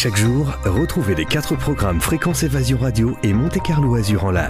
Chaque jour, retrouvez les 4 programmes Fréquence Évasion Radio et Monte Carlo Azur en live.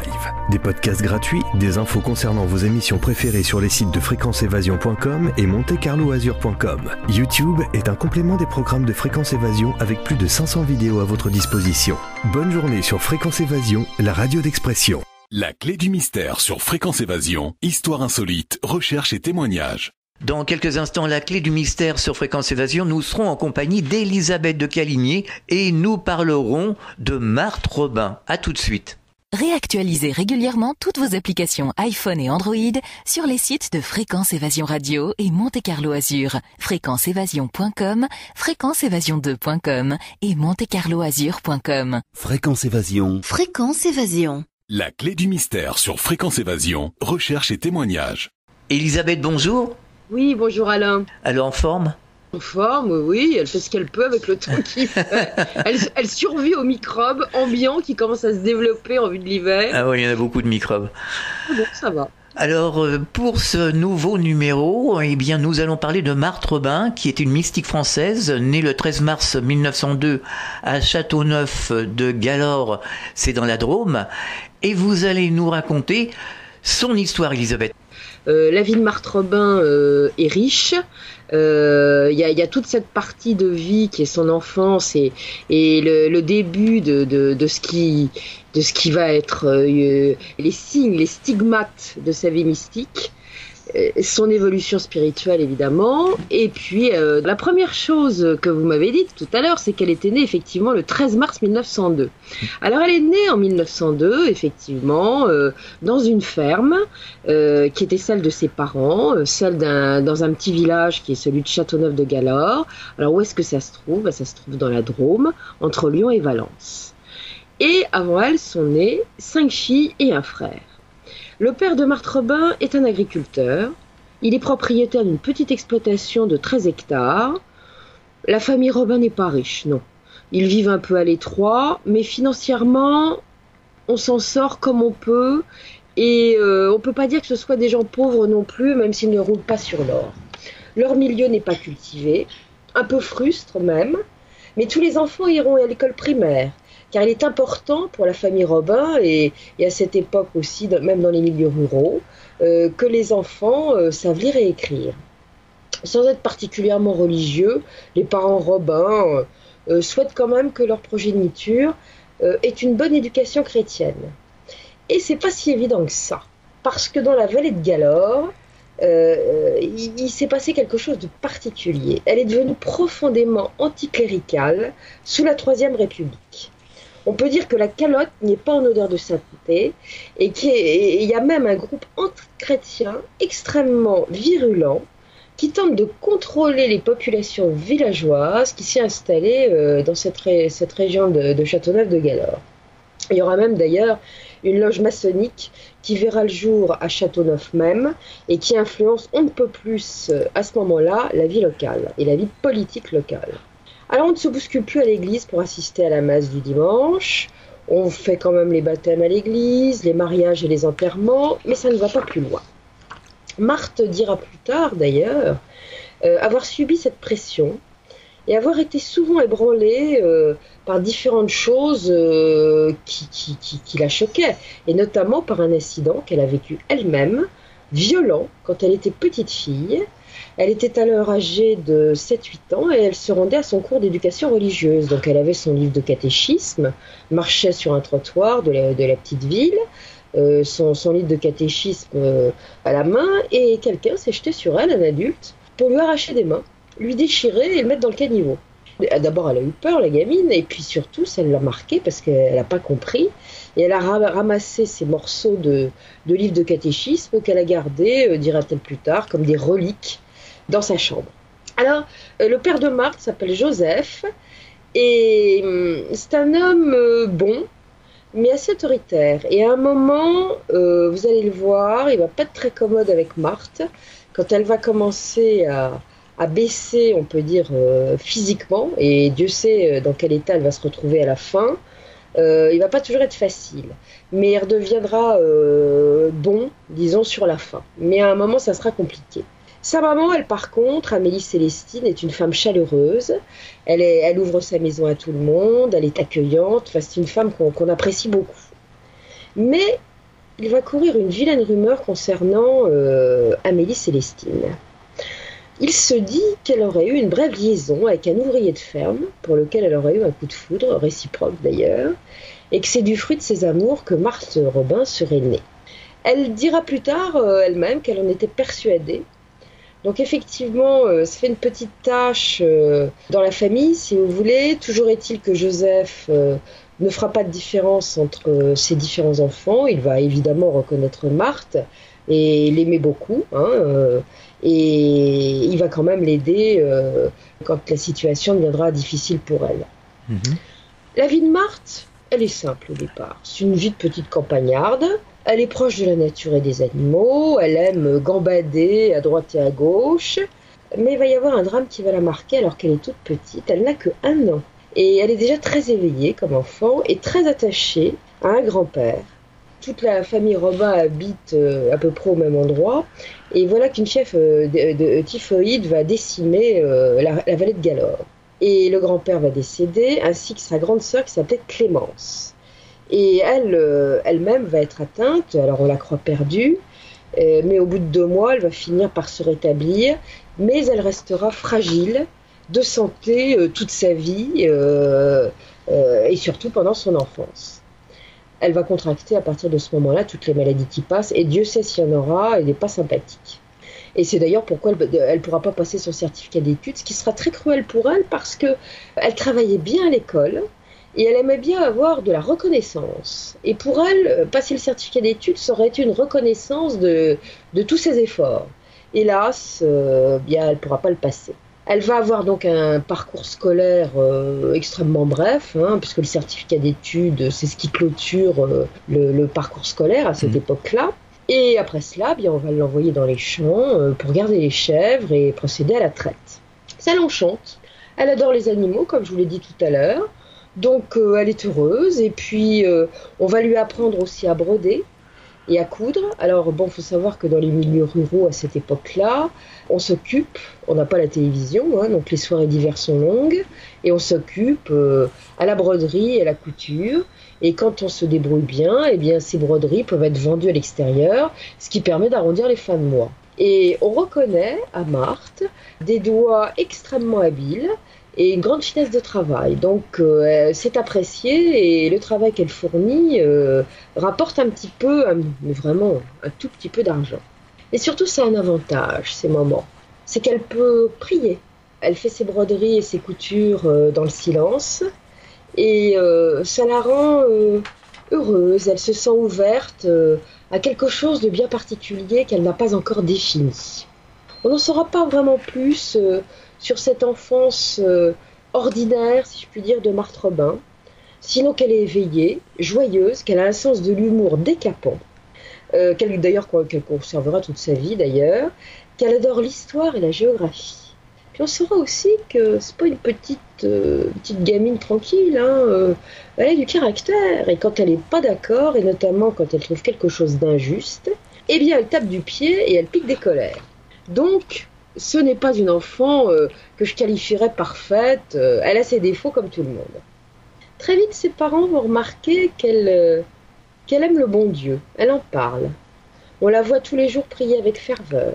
Des podcasts gratuits, des infos concernant vos émissions préférées sur les sites de fréquenceévasion.com et montecarloazur.com. YouTube est un complément des programmes de Fréquence Évasion avec plus de 500 vidéos à votre disposition. Bonne journée sur Fréquence Évasion, la radio d'expression. La clé du mystère sur Fréquence Évasion, histoire insolite, recherche et témoignages. Dans quelques instants, la clé du mystère sur Fréquence Évasion, nous serons en compagnie d'Elisabeth de Caligné et nous parlerons de Marthe Robin. À tout de suite. Réactualisez régulièrement toutes vos applications iPhone et Android sur les sites de Fréquence Évasion Radio et Monte Carlo Azur, fréquenceévasion.com, fréquenceévasion2.com et montecarloazur.com. Fréquence Évasion. Fréquence Évasion. La clé du mystère sur Fréquence Évasion, recherche et témoignages. Elisabeth, bonjour. Oui, bonjour Alain. Elle est en forme ? En forme, oui, elle fait ce qu'elle peut avec le temps qu'il fait. Elle survit aux microbes ambiants qui commencent à se développer en vue de l'hiver. Ah oui, il y en a beaucoup de microbes. Bon, ça va. Alors, pour ce nouveau numéro, eh bien, nous allons parler de Marthe Robin, qui est une mystique française, née le 13 mars 1902 à Châteauneuf de Galore, c'est dans la Drôme. Et vous allez nous raconter son histoire, Elisabeth. La vie de Marthe Robin est riche. Il y a toute cette partie de vie qui est son enfance et le début de ce qui va être les signes, les stigmates de sa vie mystique. Son évolution spirituelle évidemment, et puis la première chose que vous m'avez dite tout à l'heure, c'est qu'elle était née effectivement le 13 mars 1902. Alors elle est née en 1902 effectivement dans une ferme qui était celle de ses parents, dans un petit village qui est celui de Châteauneuf de Galore. Alors où est-ce que ça se trouve ? Ça se trouve dans la Drôme, entre Lyon et Valence. Et avant elle sont nées 5 filles et un frère. Le père de Marthe Robin est un agriculteur. Il est propriétaire d'une petite exploitation de 13 hectares. La famille Robin n'est pas riche, non. Ils vivent un peu à l'étroit, mais financièrement, on s'en sort comme on peut. Et on ne peut pas dire que ce soit des gens pauvres non plus, même s'ils ne roulent pas sur l'or. Leur milieu n'est pas cultivé, un peu frustre même, mais tous les enfants iront à l'école primaire. Car il est important pour la famille Robin, et à cette époque aussi, même dans les milieux ruraux, que les enfants savent lire et écrire. Sans être particulièrement religieux, les parents Robin souhaitent quand même que leur progéniture ait une bonne éducation chrétienne. Et c'est pas si évident que ça, parce que dans la vallée de Galore, il s'est passé quelque chose de particulier. Elle est devenue profondément anticléricale sous la Troisième République. On peut dire que la calotte n'est pas en odeur de sainteté et il y a même un groupe anti-chrétien extrêmement virulent qui tente de contrôler les populations villageoises qui s'y installées dans cette région de Châteauneuf de Galore. Il y aura même d'ailleurs une loge maçonnique qui verra le jour à Châteauneuf même et qui influence on ne peut plus à ce moment-là la vie locale et la vie politique locale. Alors on ne se bouscule plus à l'église pour assister à la messe du dimanche, on fait quand même les baptêmes à l'église, les mariages et les enterrements, mais ça ne va pas plus loin. Marthe dira plus tard d'ailleurs avoir subi cette pression et avoir été souvent ébranlée par différentes choses qui la choquaient, et notamment par un incident qu'elle a vécu elle-même, violent, quand elle était petite fille. Elle était alors âgée de 7-8 ans et elle se rendait à son cours d'éducation religieuse. Donc elle avait son livre de catéchisme, marchait sur un trottoir de la petite ville, son livre de catéchisme à la main, et quelqu'un s'est jeté sur elle, un adulte, pour lui arracher des mains, lui déchirer et le mettre dans le caniveau. D'abord elle a eu peur, la gamine, et puis surtout ça l'a marquée parce qu'elle n'a pas compris. Et elle a ramassé ces morceaux de livres de catéchisme qu'elle a gardés, dira-t-elle plus tard, comme des reliques dans sa chambre. Alors, le père de Marthe s'appelle Joseph, et c'est un homme bon, mais assez autoritaire. Et à un moment, vous allez le voir, il va pas être très commode avec Marthe, quand elle va commencer à baisser, on peut dire, physiquement, et Dieu sait dans quel état elle va se retrouver à la fin. Il va pas toujours être facile, mais il redeviendra bon, disons, sur la fin. Mais à un moment, ça sera compliqué. Sa maman, elle, par contre, Amélie Célestine, est une femme chaleureuse. Elle ouvre sa maison à tout le monde, elle est accueillante. Enfin, c'est une femme qu'on apprécie beaucoup. Mais il va courir une vilaine rumeur concernant Amélie Célestine. Il se dit qu'elle aurait eu une brève liaison avec un ouvrier de ferme, pour lequel elle aurait eu un coup de foudre, réciproque d'ailleurs, et que c'est du fruit de ses amours que Marthe Robin serait née. Elle dira plus tard elle-même qu'elle en était persuadée. Donc effectivement, ça fait une petite tâche dans la famille, si vous voulez. Toujours est-il que Joseph ne fera pas de différence entre ses différents enfants. Il va évidemment reconnaître Marthe et l'aimer beaucoup, et il va quand même l'aider quand la situation deviendra difficile pour elle. Mmh. La vie de Marthe, elle est simple au départ. C'est une vie de petite campagnarde. Elle est proche de la nature et des animaux. Elle aime gambader à droite et à gauche. Mais il va y avoir un drame qui va la marquer alors qu'elle est toute petite. Elle n'a que 1 an. Et elle est déjà très éveillée comme enfant et très attachée à un grand-père. Toute la famille Robin habite à peu près au même endroit. Et voilà qu'une fièvre de typhoïde va décimer la vallée de Galore. Et le grand-père va décéder, ainsi que sa grande sœur qui s'appelait Clémence. Et elle-même va être atteinte, alors on la croit perdue, mais au bout de 2 mois, elle va finir par se rétablir, mais elle restera fragile, de santé toute sa vie, et surtout pendant son enfance. Elle va contracter à partir de ce moment-là toutes les maladies qui passent, et Dieu sait s'il y en aura, elle n'est pas sympathique. Et c'est d'ailleurs pourquoi elle ne pourra pas passer son certificat d'études, ce qui sera très cruel pour elle, parce qu'elle travaillait bien à l'école, et elle aimait bien avoir de la reconnaissance. Et pour elle, passer le certificat d'études, ça aurait été une reconnaissance de tous ses efforts. Hélas, elle ne pourra pas le passer. Elle va avoir donc un parcours scolaire extrêmement bref, puisque le certificat d'études, c'est ce qui clôture le parcours scolaire à cette époque-là. Et après cela, on va l'envoyer dans les champs pour garder les chèvres et procéder à la traite. Ça l'enchante. Elle adore les animaux, comme je vous l'ai dit tout à l'heure. Donc elle est heureuse. Et puis on va lui apprendre aussi à broder et à coudre. Alors faut savoir que dans les milieux ruraux à cette époque-là, on s'occupe, on n'a pas la télévision, donc les soirées d'hiver sont longues, et on s'occupe à la broderie et à la couture. Et quand on se débrouille bien, ces broderies peuvent être vendues à l'extérieur, ce qui permet d'arrondir les fins de mois. Et on reconnaît à Marthe des doigts extrêmement habiles et une grande finesse de travail. Donc c'est apprécié, et le travail qu'elle fournit rapporte un petit peu, mais vraiment un tout petit peu d'argent. Et surtout, ça a un avantage, ces moments. C'est qu'elle peut prier. Elle fait ses broderies et ses coutures dans le silence. Et ça la rend heureuse. Elle se sent ouverte à quelque chose de bien particulier qu'elle n'a pas encore défini. On n'en saura pas vraiment plus sur cette enfance ordinaire, si je puis dire, de Marthe Robin, sinon qu'elle est éveillée, joyeuse, qu'elle a un sens de l'humour décapant, qu'elle conservera toute sa vie d'ailleurs, qu'elle adore l'histoire et la géographie. Puis on saura aussi que c'est pas une petite gamine tranquille, elle a du caractère, et quand elle n'est pas d'accord, et notamment quand elle trouve quelque chose d'injuste, elle tape du pied et elle pique des colères. Donc, ce n'est pas une enfant que je qualifierais parfaite, elle a ses défauts comme tout le monde. Très vite, ses parents vont remarquer qu'elle aime le bon Dieu, elle en parle. On la voit tous les jours prier avec ferveur.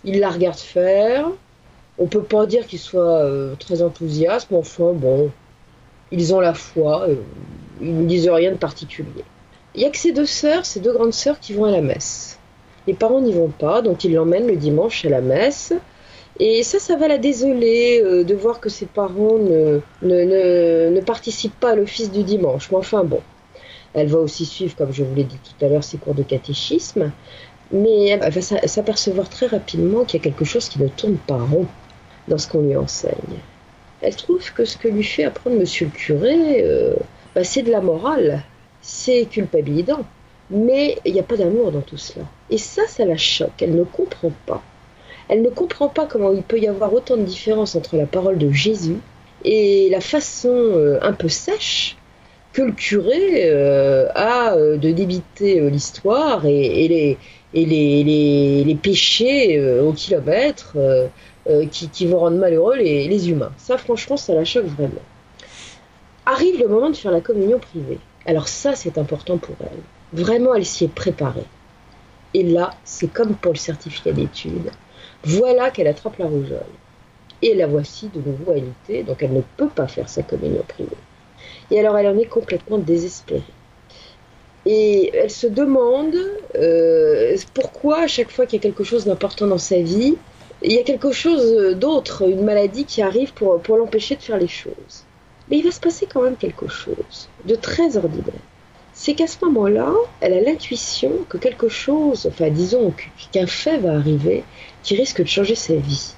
Il la regarde faire, on ne peut pas dire qu'il soit très enthousiaste, mais enfin ils ont la foi, ils ne disent rien de particulier. Il n'y a que ces 2 sœurs, ces 2 grandes sœurs qui vont à la messe. Les parents n'y vont pas, donc ils l'emmènent le dimanche à la messe. Et ça va la désoler de voir que ses parents ne participent pas à l'office du dimanche. Mais enfin elle va aussi suivre, comme je vous l'ai dit tout à l'heure, ses cours de catéchisme. Mais elle va s'apercevoir très rapidement qu'il y a quelque chose qui ne tourne pas rond dans ce qu'on lui enseigne. Elle trouve que ce que lui fait apprendre monsieur le curé, c'est de la morale, c'est culpabilisant. Mais il n'y a pas d'amour dans tout cela. Et ça la choque, elle ne comprend pas. Elle ne comprend pas comment il peut y avoir autant de différence entre la parole de Jésus et la façon un peu sèche que le curé a de débiter l'histoire et les péchés au kilomètre qui vont rendre malheureux les humains. Ça, franchement, ça la choque vraiment. Arrive le moment de faire la communion privée. Alors ça, c'est important pour elle. Vraiment, elle s'y est préparée. Et là, c'est comme pour le certificat d'études. Voilà qu'elle attrape la rougeole. Et la voici de nouveau alitée, donc elle ne peut pas faire sa communion privée. Et alors, elle en est complètement désespérée. Et elle se demande pourquoi, à chaque fois qu'il y a quelque chose d'important dans sa vie, il y a quelque chose d'autre, une maladie qui arrive pour l'empêcher de faire les choses. Mais il va se passer quand même quelque chose de très ordinaire. C'est qu'à ce moment-là, elle a l'intuition que quelque chose, enfin disons qu'un fait va arriver qui risque de changer sa vie.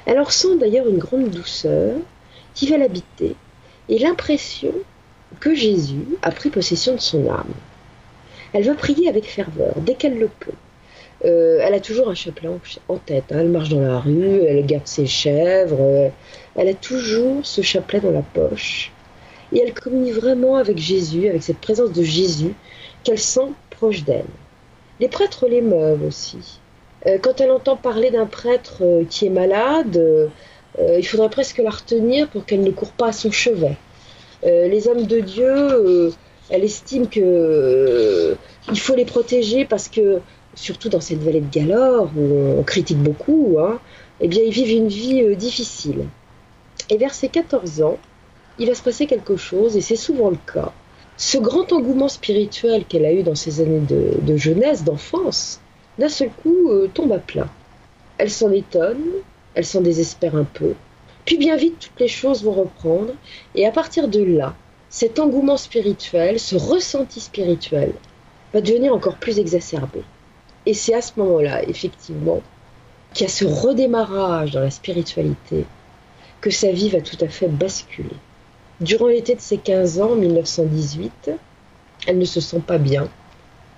Elle en ressent d'ailleurs une grande douceur qui va l'habiter et l'impression que Jésus a pris possession de son âme. Elle va prier avec ferveur dès qu'elle le peut. Elle a toujours un chapelet en tête, hein. Elle marche dans la rue, elle garde ses chèvres, elle a toujours ce chapelet dans la poche. Et elle communie vraiment avec Jésus, avec cette présence de Jésus qu'elle sent proche d'elle. Les prêtres l'émeuvent aussi. Quand elle entend parler d'un prêtre qui est malade, il faudrait presque la retenir pour qu'elle ne court pas à son chevet. Les hommes de Dieu, elle estime qu'il faut les protéger parce que, surtout dans cette vallée de Galore, où on critique beaucoup, hein, eh bien, ils vivent une vie difficile. Et vers ses 14 ans, il va se passer quelque chose, et c'est souvent le cas. Ce grand engouement spirituel qu'elle a eu dans ses années de jeunesse, d'enfance, d'un seul coup tombe à plat. Elle s'en étonne, elle s'en désespère un peu. Puis bien vite, toutes les choses vont reprendre, et à partir de là, cet engouement spirituel, ce ressenti spirituel, va devenir encore plus exacerbé. Et c'est à ce moment-là, effectivement, qu'il y a ce redémarrage dans la spiritualité, que sa vie va tout à fait basculer. Durant l'été de ses 15 ans, 1918, elle ne se sent pas bien.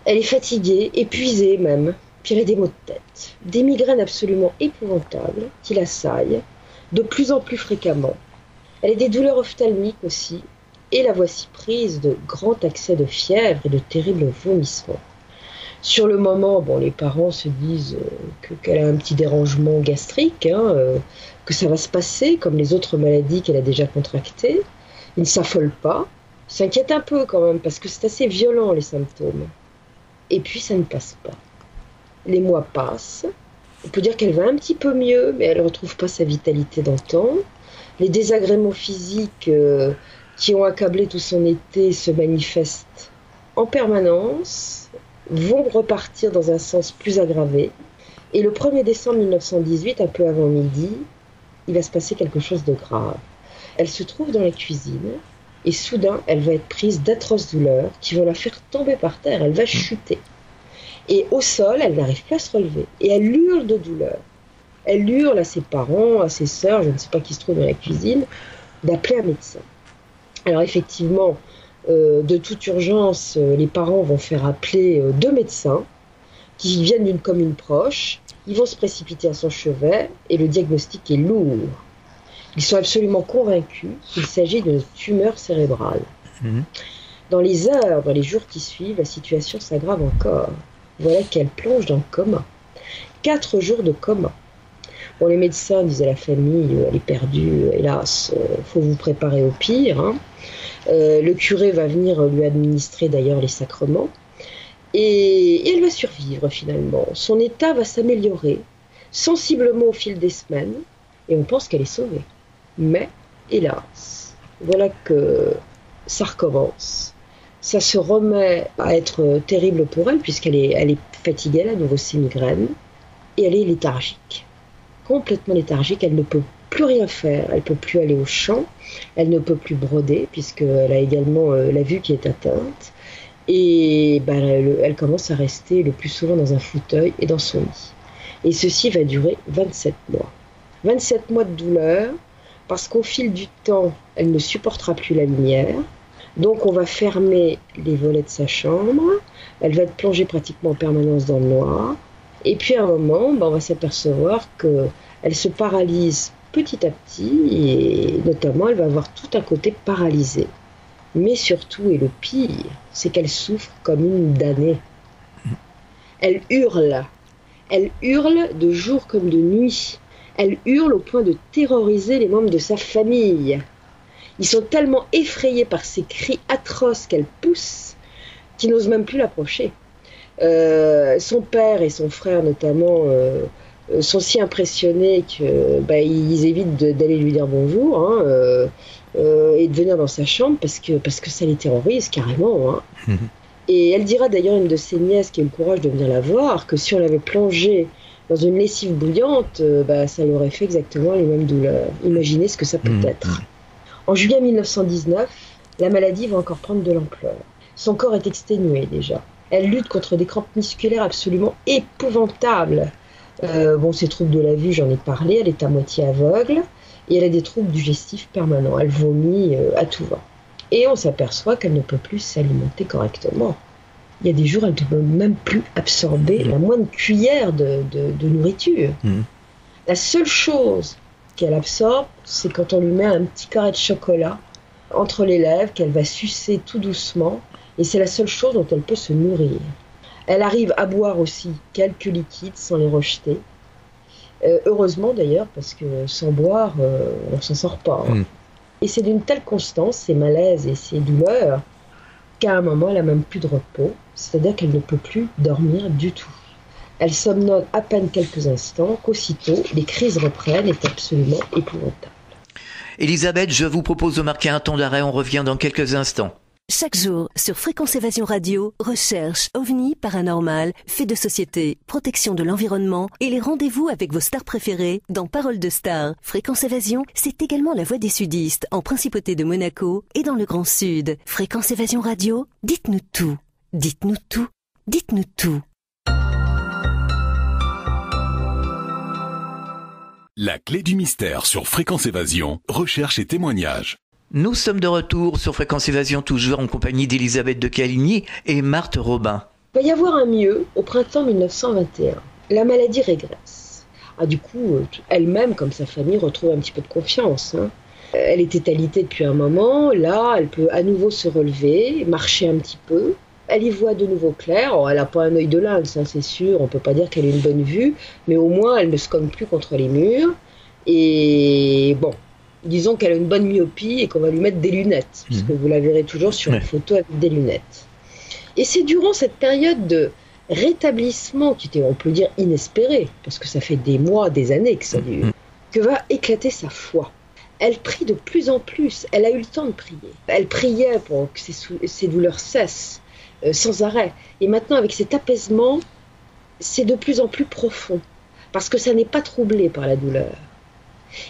Elle est fatiguée, épuisée même, puis elle a des maux de tête, des migraines absolument épouvantables qui l'assaillent de plus en plus fréquemment. Elle a des douleurs ophtalmiques aussi, et la voici prise de grands accès de fièvre et de terribles vomissements. Sur le moment, les parents se disent qu'elle a un petit dérangement gastrique, que ça va se passer comme les autres maladies qu'elle a déjà contractées. Ils ne s'affolent pas, s'inquiètent un peu quand même parce que c'est assez violent les symptômes. Et puis ça ne passe pas. Les mois passent, on peut dire qu'elle va un petit peu mieux, mais elle ne retrouve pas sa vitalité d'antan. Les désagréments physiques qui ont accablé tout son été se manifestent en permanence, vont repartir dans un sens plus aggravé. Et le 1er décembre 1918, un peu avant midi, il va se passer quelque chose de grave. Elle se trouve dans la cuisine et soudain, elle va être prise d'atroces douleurs qui vont la faire tomber par terre. Elle va chuter. Et au sol, elle n'arrive pas à se relever. Et elle hurle de douleur. Elle hurle à ses parents, à ses sœurs, je ne sais pas qui se trouve dans la cuisine, d'appeler un médecin. Alors effectivement, de toute urgence, les parents vont faire appeler 2 médecins qui viennent d'une commune proche. Ils vont se précipiter à son chevet et le diagnostic est lourd. Ils sont absolument convaincus qu'il s'agit d'une tumeur cérébrale. Dans les heures, dans les jours qui suivent, la situation s'aggrave encore. Voilà qu'elle plonge dans le coma. 4 jours de coma. Les médecins disent à la famille, elle est perdue, hélas, faut vous préparer au pire. Le curé va venir lui administrer d'ailleurs les sacrements. Et elle va survivre finalement. Son état va s'améliorer sensiblement au fil des semaines et on pense qu'elle est sauvée. Mais, hélas, voilà que ça recommence. Ça se remet à être terrible pour elle puisqu'elle est fatiguée, elle a à nouveau ses migraines et elle est léthargique. Complètement léthargique, elle ne peut plus rien faire, elle ne peut plus aller au champ, elle ne peut plus broder puisqu'elle a également la vue qui est atteinte. Et elle commence à rester le plus souvent dans un fauteuil et dans son lit. Et ceci va durer 27 mois. 27 mois de douleur, parce qu'au fil du temps, elle ne supportera plus la lumière. Donc on va fermer les volets de sa chambre, elle va être plongée pratiquement en permanence dans le noir. Et puis à un moment, on va s'apercevoir qu'elle se paralyse petit à petit, et notamment elle va avoir tout un côté paralysé. Mais surtout, et le pire, c'est qu'elle souffre comme une damnée. Elle hurle de jour comme de nuit. Elle hurle au point de terroriser les membres de sa famille. Ils sont tellement effrayés par ces cris atroces qu'elle pousse qu'ils n'osent même plus l'approcher. Son père et son frère notamment sont si impressionnés qu'ils évitent d'aller lui dire bonjour et de venir dans sa chambre parce que ça les terrorise carrément. Et elle dira d'ailleurs à une de ses nièces qui a eu le courage de venir la voir que si on l'avait plongée dans une lessive bouillante, ça lui aurait fait exactement les mêmes douleurs. Imaginez ce que ça peut être. En juillet 1919, la maladie va encore prendre de l'ampleur. Son corps est exténué déjà. Elle lutte contre des crampes musculaires absolument épouvantables. Ses troubles de la vue, j'en ai parlé, elle est à moitié aveugle et elle a des troubles digestifs permanents. Elle vomit à tout va. Et on s'aperçoit qu'elle ne peut plus s'alimenter correctement. Il y a des jours, elle ne peut même plus absorber la moindre cuillère de nourriture. La seule chose qu'elle absorbe, c'est quand on lui met un petit carré de chocolat entre les lèvres qu'elle va sucer tout doucement. Et c'est la seule chose dont elle peut se nourrir. Elle arrive à boire aussi quelques liquides sans les rejeter. Heureusement d'ailleurs, parce que sans boire, on ne s'en sort pas. Et c'est d'une telle constance, ces malaises et ces douleurs, qu'à un moment, elle n'a même plus de repos. C'est-à-dire qu'elle ne peut plus dormir du tout. Elle somnole à peine quelques instants, qu'aussitôt, les crises reprennent, est absolument épouvantable. Elisabeth, je vous propose de marquer un temps d'arrêt, on revient dans quelques instants. Chaque jour, sur Fréquence Évasion Radio, recherche, ovni, paranormal, faits de société, protection de l'environnement et les rendez-vous avec vos stars préférées dans Paroles de Stars. Fréquence Évasion, c'est également la voix des sudistes en Principauté de Monaco et dans le Grand Sud. Fréquence Évasion Radio, dites-nous tout. Dites-nous tout. Dites-nous tout. La clé du mystère sur Fréquence Évasion, recherche et témoignages. Nous sommes de retour sur Fréquence Évasion, toujours en compagnie d'Elisabeth de Caligny et Marthe Robin. Il va y avoir un mieux au printemps 1921. La maladie régresse. Du coup, elle-même, comme sa famille, retrouve un petit peu de confiance. Elle était alitée depuis un moment. Là, elle peut à nouveau se relever, marcher un petit peu. Elle y voit de nouveau clair. Elle n'a pas un œil de lynx, ça c'est sûr. On ne peut pas dire qu'elle ait une bonne vue. Mais au moins, elle ne se cogne plus contre les murs. Et bon... Disons qu'elle a une bonne myopie et qu'on va lui mettre des lunettes, parce que vous la verrez toujours sur une photo avec des lunettes. Et c'est durant cette période de rétablissement, qui était, on peut dire, inespérée, parce que ça fait des mois, des années que ça dure, que va éclater sa foi. Elle prie de plus en plus, elle a eu le temps de prier. Elle priait pour que ses douleurs cessent, sans arrêt. Et maintenant, avec cet apaisement, c'est de plus en plus profond, parce que ça n'est pas troublé par la douleur.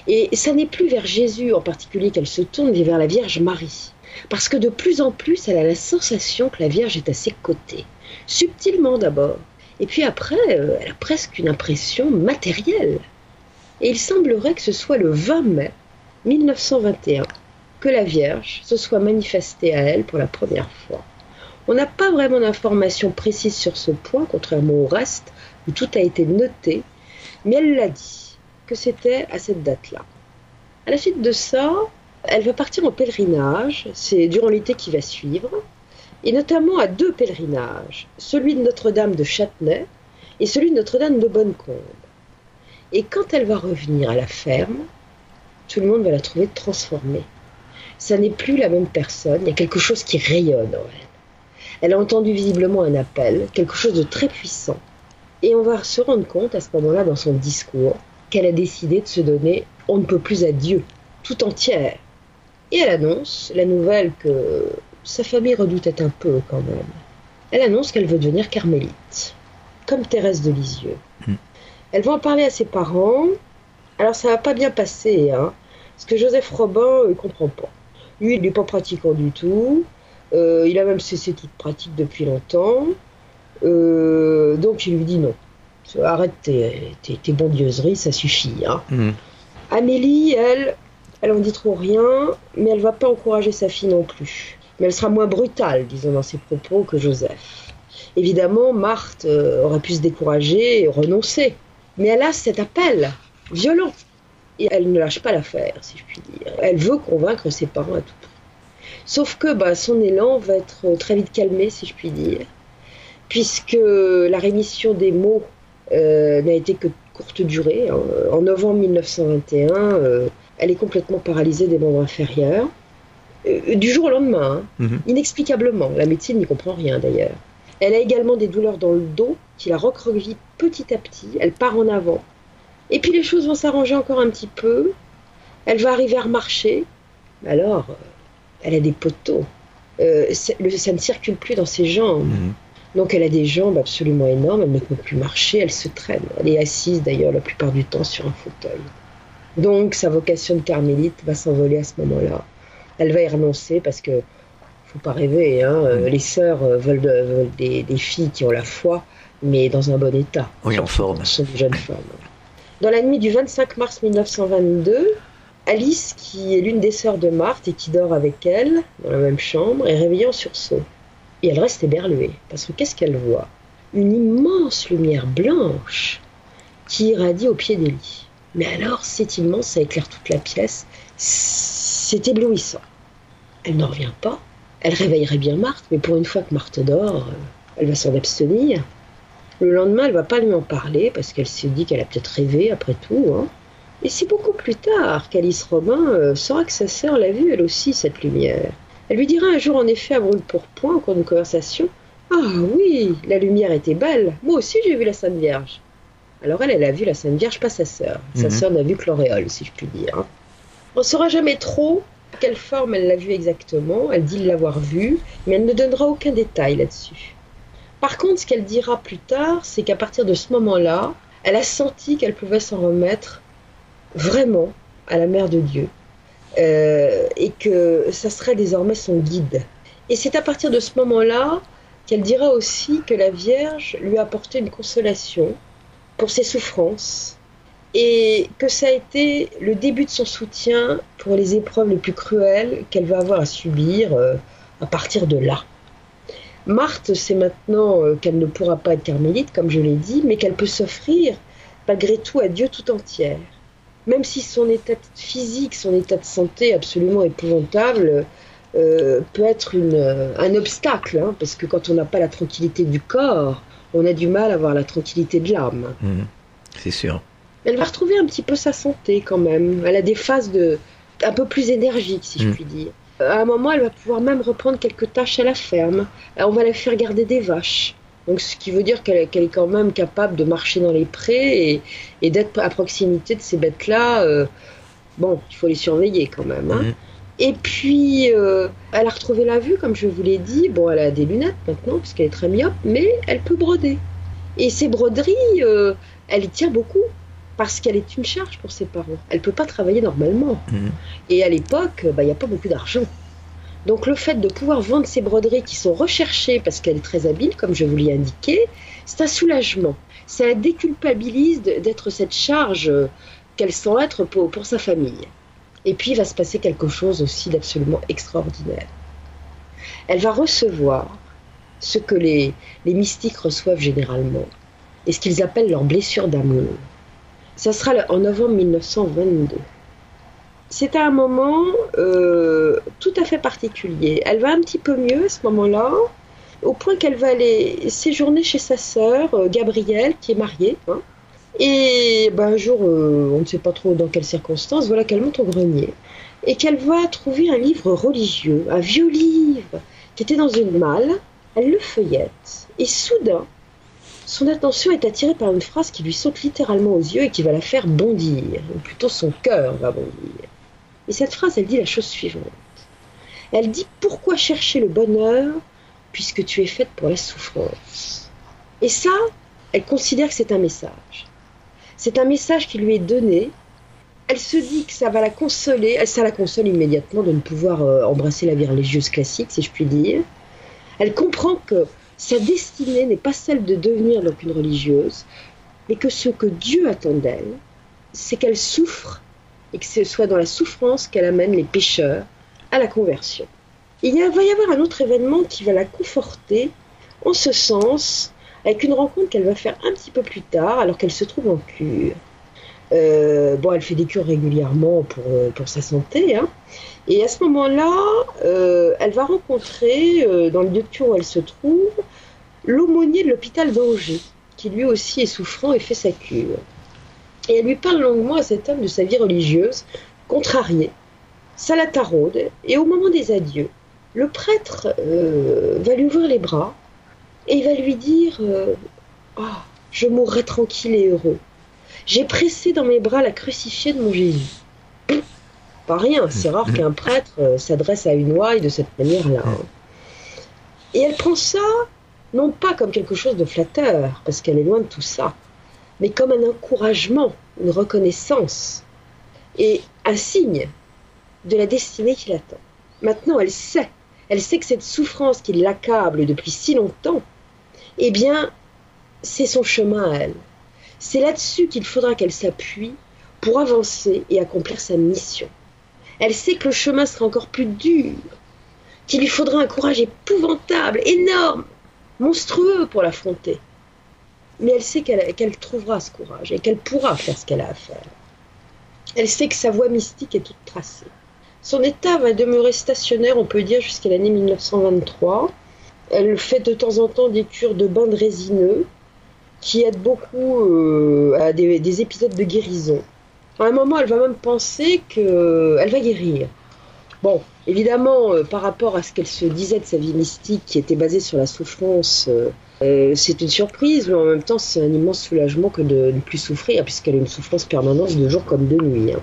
Et ça n'est plus vers Jésus en particulier qu'elle se tourne, mais vers la Vierge Marie. Parce que de plus en plus, elle a la sensation que la Vierge est à ses côtés. Subtilement d'abord. Et puis après, elle a presque une impression matérielle. Et il semblerait que ce soit le 20 mai 1921 que la Vierge se soit manifestée à elle pour la première fois. On n'a pas vraiment d'informations précises sur ce point, contrairement au reste, où tout a été noté, mais elle l'a dit. Que c'était à cette date-là. À la suite de ça, elle va partir en pèlerinage, c'est durant l'été qui va suivre, et notamment à 2 pèlerinages, celui de Notre-Dame de Châtenay et celui de Notre-Dame de Bonnecombe. Et quand elle va revenir à la ferme, tout le monde va la trouver transformée. Ça n'est plus la même personne, il y a quelque chose qui rayonne en elle. Elle a entendu visiblement un appel, quelque chose de très puissant. Et on va se rendre compte à ce moment-là dans son discours qu'elle a décidé de se donner on ne peut plus à Dieu, tout entière. Et elle annonce la nouvelle que sa famille redoutait un peu quand même. Elle annonce qu'elle veut devenir carmélite, comme Thérèse de Lisieux. Elle va en parler à ses parents. Alors ça va pas bien passer, parce que Joseph Robin ne comprend pas. Lui, il n'est pas pratiquant du tout. Il a même cessé toute pratique depuis longtemps. Donc il lui dit non. Arrête tes bondieuseries, ça suffit. Amélie, elle en dit trop rien, mais elle va pas encourager sa fille non plus. Mais elle sera moins brutale, disons, dans ses propos que Joseph. Évidemment, Marthe aurait pu se décourager et renoncer. Mais elle a cet appel violent. Et elle ne lâche pas l'affaire, si je puis dire. Elle veut convaincre ses parents à tout prix. Sauf que son élan va être très vite calmé, si je puis dire, puisque la rémission des maux n'a été que de courte durée. En novembre 1921, elle est complètement paralysée des membres inférieurs, du jour au lendemain, inexplicablement. La médecine n'y comprend rien d'ailleurs. Elle a également des douleurs dans le dos qui la recroquevillent petit à petit. Elle part en avant. Et puis les choses vont s'arranger encore un petit peu. Elle va arriver à remarcher. Alors, elle a des poteaux. Ça ne circule plus dans ses jambes. Donc elle a des jambes absolument énormes. Elle ne peut plus marcher. Elle se traîne. Elle est assise d'ailleurs la plupart du temps sur un fauteuil. Donc sa vocation de carmélite va s'envoler à ce moment-là. Elle va y renoncer parce que faut pas rêver, les sœurs veulent des filles qui ont la foi, mais dans un bon état. Oui, en forme. Ce sont de jeunes femmes. Dans la nuit du 25 mars 1922, Alice, qui est l'une des sœurs de Marthe et qui dort avec elle dans la même chambre, est réveillée en sursaut. Et elle reste éberluée, parce que qu'est-ce qu'elle voit? Une immense lumière blanche qui irradie au pied des lits. Mais alors, c'est immense, ça éclaire toute la pièce. C'est éblouissant. Elle n'en revient pas. Elle réveillerait bien Marthe, mais pour une fois que Marthe dort, elle va s'en abstenir. Le lendemain, elle ne va pas lui en parler, parce qu'elle se dit qu'elle a peut-être rêvé, après tout. Et c'est beaucoup plus tard qu'Alice Robin saura que sa sœur l'a vue, elle aussi, cette lumière. Elle lui dira un jour, en effet, à brûle-pourpoint, au cours d'une conversation, « Ah oui, la lumière était belle, moi aussi j'ai vu la Sainte Vierge. » Alors elle a vu la Sainte Vierge, pas sa sœur. Sa sœur n'a vu que l'auréole, si je puis dire. On ne saura jamais trop quelle forme elle l'a vue exactement. Elle dit l'avoir vue, mais elle ne donnera aucun détail là-dessus. Par contre, ce qu'elle dira plus tard, c'est qu'à partir de ce moment-là, elle a senti qu'elle pouvait s'en remettre vraiment à la Mère de Dieu, et que ça serait désormais son guide. Et c'est à partir de ce moment-là qu'elle dira aussi que la Vierge lui a apporté une consolation pour ses souffrances, et que ça a été le début de son soutien pour les épreuves les plus cruelles qu'elle va avoir à subir à partir de là. Marthe sait maintenant qu'elle ne pourra pas être carmélite, comme je l'ai dit, mais qu'elle peut s'offrir malgré tout à Dieu tout entière. Même si son état physique, son état de santé absolument épouvantable peut être un obstacle, parce que quand on n'a pas la tranquillité du corps, on a du mal à avoir la tranquillité de l'âme. C'est sûr. Elle va retrouver un petit peu sa santé quand même. Elle a des phases un peu plus énergiques, si je puis dire. À un moment, elle va pouvoir même reprendre quelques tâches à la ferme. On va la faire garder des vaches. Donc, ce qui veut dire qu'elle est quand même capable de marcher dans les prés et d'être à proximité de ces bêtes-là. Il faut les surveiller quand même. Et puis, elle a retrouvé la vue, comme je vous l'ai dit. Bon, elle a des lunettes maintenant, parce qu'elle est très myope, mais elle peut broder. Et ces broderies, elle y tient beaucoup, parce qu'elle est une charge pour ses parents. Elle ne peut pas travailler normalement. Et à l'époque, il n'y a pas beaucoup d'argent. Donc le fait de pouvoir vendre ces broderies qui sont recherchées, parce qu'elle est très habile, comme je vous l'ai indiqué, c'est un soulagement. Ça la déculpabilise d'être cette charge qu'elle sent être pour sa famille. Et puis, il va se passer quelque chose aussi d'absolument extraordinaire. Elle va recevoir ce que les mystiques reçoivent généralement, et ce qu'ils appellent leur blessure d'amour. Ça sera en novembre 1922. C'est à un moment tout à fait particulier. Elle va un petit peu mieux à ce moment-là, au point qu'elle va aller séjourner chez sa sœur, Gabrielle, qui est mariée. Et un jour, on ne sait pas trop dans quelles circonstances, voilà qu'elle monte au grenier et qu'elle va trouver un livre religieux, un vieux livre qui était dans une malle. Elle le feuillette et soudain, son attention est attirée par une phrase qui lui saute littéralement aux yeux et qui va la faire bondir, ou plutôt son cœur va bondir. Et cette phrase, elle dit la chose suivante. Elle dit « Pourquoi chercher le bonheur puisque tu es faite pour la souffrance ?» Et ça, elle considère que c'est un message. C'est un message qui lui est donné. Elle se dit que ça va la consoler. Ça la console immédiatement de ne pouvoir embrasser la vie religieuse classique, si je puis dire. Elle comprend que sa destinée n'est pas celle de devenir donc une religieuse, mais que ce que Dieu attend d'elle, c'est qu'elle souffre et que ce soit dans la souffrance qu'elle amène les pécheurs à la conversion. Il va y avoir un autre événement qui va la conforter en ce sens, avec une rencontre qu'elle va faire un petit peu plus tard, alors qu'elle se trouve en cure. Elle fait des cures régulièrement pour sa santé. Hein. Et à ce moment-là, elle va rencontrer, dans le lieu de cure où elle se trouve, l'aumônier de l'hôpital d'Angers, qui lui aussi est souffrant et fait sa cure. Et elle lui parle longuement à cet homme de sa vie religieuse, contrariée. Ça la taraude, et au moment des adieux, le prêtre va lui ouvrir les bras, et il va lui dire je mourrai tranquille et heureux. J'ai pressé dans mes bras la crucifiée de mon Jésus. Pas rien, c'est rare qu'un prêtre s'adresse à une ouaille de cette manière-là. Hein. Et elle prend ça, non pas comme quelque chose de flatteur, parce qu'elle est loin de tout ça, mais comme un encouragement, une reconnaissance, et un signe de la destinée qui l'attend. Maintenant, elle sait que cette souffrance qui l'accable depuis si longtemps, eh bien, c'est son chemin à elle. C'est là-dessus qu'il faudra qu'elle s'appuie pour avancer et accomplir sa mission. Elle sait que le chemin sera encore plus dur, qu'il lui faudra un courage épouvantable, énorme, monstrueux pour l'affronter. Mais elle sait qu'elle trouvera ce courage et qu'elle pourra faire ce qu'elle a à faire. Elle sait que sa voie mystique est toute tracée. Son état va demeurer stationnaire, on peut dire, jusqu'à l'année 1923. Elle fait de temps en temps des cures de bains de résineux qui aident beaucoup à des épisodes de guérison. À un moment, elle va même penser qu'elle va guérir. Bon, évidemment, par rapport à ce qu'elle se disait de sa vie mystique qui était basée sur la souffrance, c'est une surprise, mais en même temps, c'est un immense soulagement que de ne plus souffrir, puisqu'elle a une souffrance permanente de jour comme de nuit. Hein.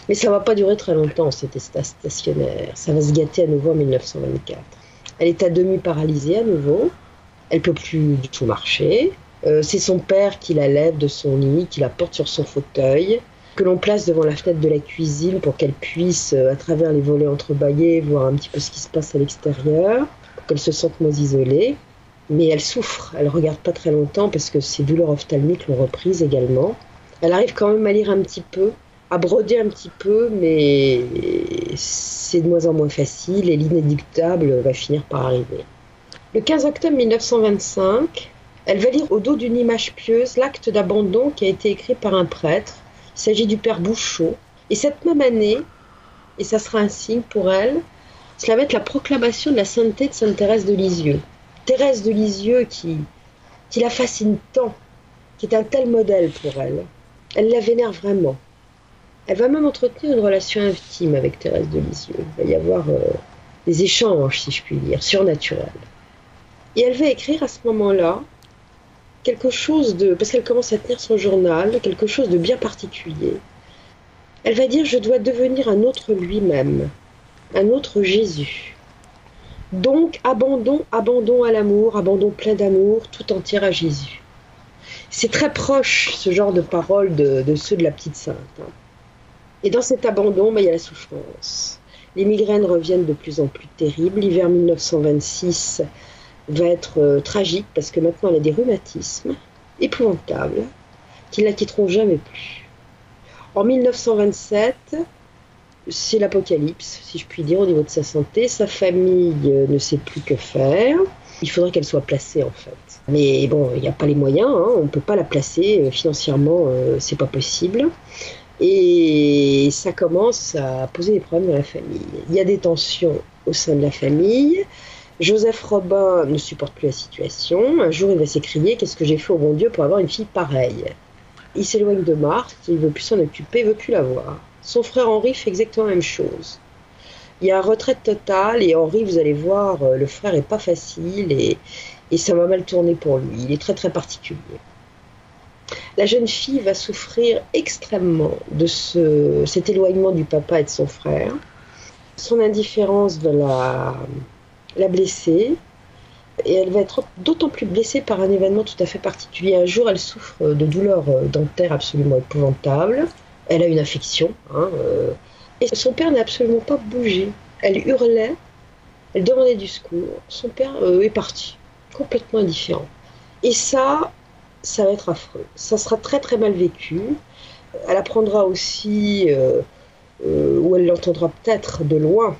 Mais ça ne va pas durer très longtemps, cet état stationnaire. Ça va se gâter à nouveau en 1924. Elle est à demi paralysée à nouveau. Elle ne peut plus du tout marcher. C'est son père qui la lève de son lit, qui la porte sur son fauteuil, que l'on place devant la fenêtre de la cuisine pour qu'elle puisse, à travers les volets entrebâillés, voir un petit peu ce qui se passe à l'extérieur, pour qu'elle se sente moins isolée. Mais elle souffre, elle ne regarde pas très longtemps parce que ses douleurs ophtalmiques l'ont reprise également. Elle arrive quand même à lire un petit peu, à broder un petit peu, mais c'est de moins en moins facile et l'inéluctable va finir par arriver. Le 15 octobre 1925, elle va lire au dos d'une image pieuse l'acte d'abandon qui a été écrit par un prêtre. Il s'agit du père Bouchot. Et cette même année, et ça sera un signe pour elle, cela va être la proclamation de la sainteté de Sainte Thérèse de Lisieux. Thérèse de Lisieux qui la fascine tant, qui est un tel modèle pour elle. Elle la vénère vraiment. Elle va même entretenir une relation intime avec Thérèse de Lisieux. Il va y avoir des échanges, si je puis dire, surnaturels. Et elle va écrire à ce moment-là quelque chose parce qu'elle commence à tenir son journal, quelque chose de bien particulier. Elle va dire « Je dois devenir un autre lui-même, un autre Jésus. Donc, abandon à l'amour, abandon plein d'amour, tout entier à Jésus. » C'est très proche, ce genre de paroles, de ceux de la petite sainte. Hein. Et dans cet abandon, il y a la souffrance. Les migraines reviennent de plus en plus terribles. L'hiver 1926 va être tragique parce que maintenant elle a des rhumatismes épouvantables qui ne la quitteront jamais plus. En 1927, c'est l'apocalypse, si je puis dire, au niveau de sa santé. Sa famille ne sait plus que faire. Il faudrait qu'elle soit placée, en fait. Mais bon, il n'y a pas les moyens, hein. On ne peut pas la placer financièrement, c'est pas possible. Et ça commence à poser des problèmes dans la famille. Il y a des tensions au sein de la famille. Joseph Robin ne supporte plus la situation. Un jour, il va s'écrier « Qu'est-ce que j'ai fait au bon Dieu pour avoir une fille pareille ?» Il s'éloigne de Marthe, il ne veut plus s'en occuper, il ne veut plus la voir. Son frère Henri fait exactement la même chose. Il y a un retrait total et Henri, vous allez voir, le frère n'est pas facile et ça va mal tourner pour lui. Il est très très particulier. La jeune fille va souffrir extrêmement de cet éloignement du papa et de son frère. Son indifférence va la blesser et elle va être d'autant plus blessée par un événement tout à fait particulier. Un jour, elle souffre de douleurs dentaires absolument épouvantables. Elle a une infection et son père n'a absolument pas bougé. Elle hurlait, elle demandait du secours. Son père est parti, complètement indifférent. Et ça va être affreux. Ça sera très très mal vécu. Elle apprendra aussi, ou elle l'entendra peut-être de loin,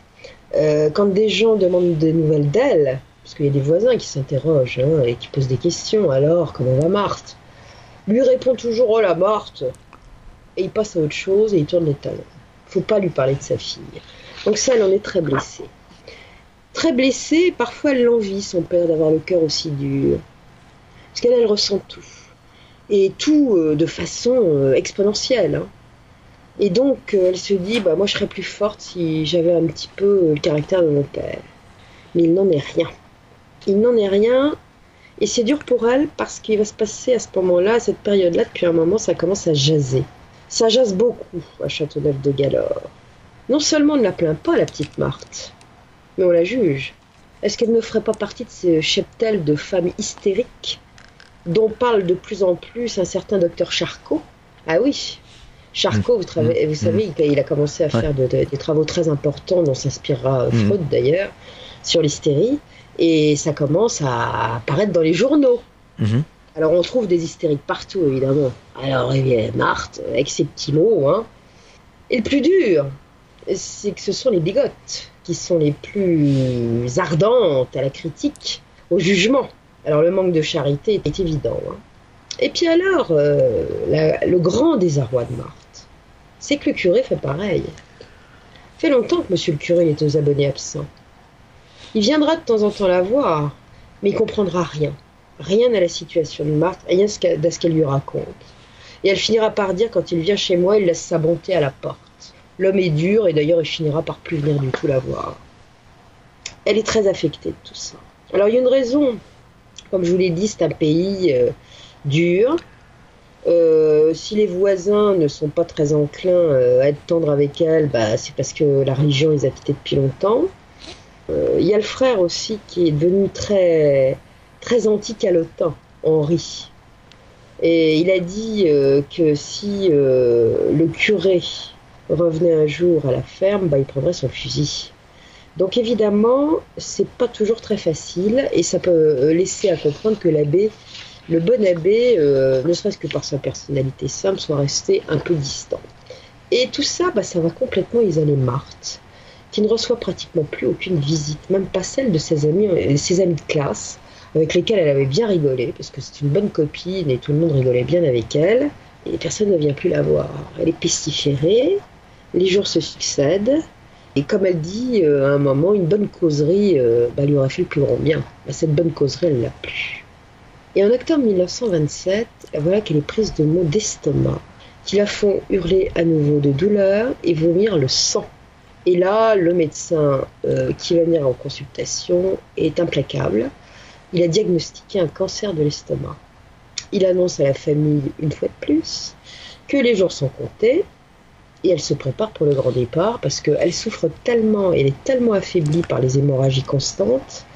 quand des gens demandent des nouvelles d'elle, parce qu'il y a des voisins qui s'interrogent et qui posent des questions. Alors, comment va Marthe ? Lui répond toujours « Oh la Marthe !» et il passe à autre chose et il tourne les talons. Faut pas lui parler de sa fille. Donc ça, elle en est très blessée. Très blessée, parfois elle l'envie, son père, d'avoir le cœur aussi dur. Parce qu'elle, elle ressent tout. Et tout de façon exponentielle. Hein. Et donc, elle se dit, moi je serais plus forte si j'avais un petit peu le caractère de mon père. Mais il n'en est rien. Il n'en est rien. Et c'est dur pour elle parce qu'il va se passer à ce moment-là, à cette période-là, depuis un moment, ça commence à jaser. Ça jase beaucoup à Châteauneuf-de-Galore. Non seulement on ne la plaint pas, la petite Marthe, mais on la juge. Est-ce qu'elle ne ferait pas partie de ces cheptels de femmes hystériques dont parle de plus en plus un certain docteur Charcot? Ah oui, Charcot, vous savez, il a commencé à faire des travaux très importants dont s'inspirera Freud d'ailleurs, sur l'hystérie, et ça commence à apparaître dans les journaux. Alors on trouve des hystériques partout, évidemment. Alors, Marthe, avec ses petits mots, hein. Et le plus dur, c'est que ce sont les bigotes qui sont les plus ardentes à la critique, au jugement. Alors le manque de charité est évident. Hein. Et puis alors, le grand désarroi de Marthe, c'est que le curé fait pareil. Ça fait longtemps que monsieur le curé est aux abonnés absents. Il viendra de temps en temps la voir, mais il comprendra rien. Rien à la situation de Marthe, rien à ce qu'elle lui raconte. Et elle finira par dire, quand il vient chez moi, il laisse sa bonté à la porte. L'homme est dur, et d'ailleurs il finira par plus venir du tout la voir. Elle est très affectée de tout ça. Alors il y a une raison, comme je vous l'ai dit, c'est un pays dur. Si les voisins ne sont pas très enclins à être tendres avec elle, c'est parce que la religion les a quittés depuis longtemps. Il y a le frère aussi qui est devenu très, très anti-calotin, Henri. Et il a dit que si le curé revenait un jour à la ferme, il prendrait son fusil. Donc évidemment, c'est pas toujours très facile et ça peut laisser à comprendre que l'abbé, le bon abbé, ne serait-ce que par sa personnalité simple, soit resté un peu distant. Et tout ça, ça va complètement isoler Marthe, qui ne reçoit pratiquement plus aucune visite, même pas celle de ses amis de classe, avec lesquels elle avait bien rigolé, parce que c'est une bonne copine et tout le monde rigolait bien avec elle, et personne ne vient plus la voir. Elle est pestiférée, les jours se succèdent, et comme elle dit à un moment, une bonne causerie lui aurait fait le plus grand bien. Cette bonne causerie, elle ne l'a plus. Et en octobre 1927, voilà qu'elle est prise de maux d'estomac, qui la font hurler à nouveau de douleur et vomir le sang. Et là, le médecin qui va venir en consultation est implacable. Il a diagnostiqué un cancer de l'estomac. Il annonce à la famille, une fois de plus, que les jours sont comptés et elle se prépare pour le grand départ parce qu'elle souffre tellement, elle est tellement affaiblie par les hémorragies constantes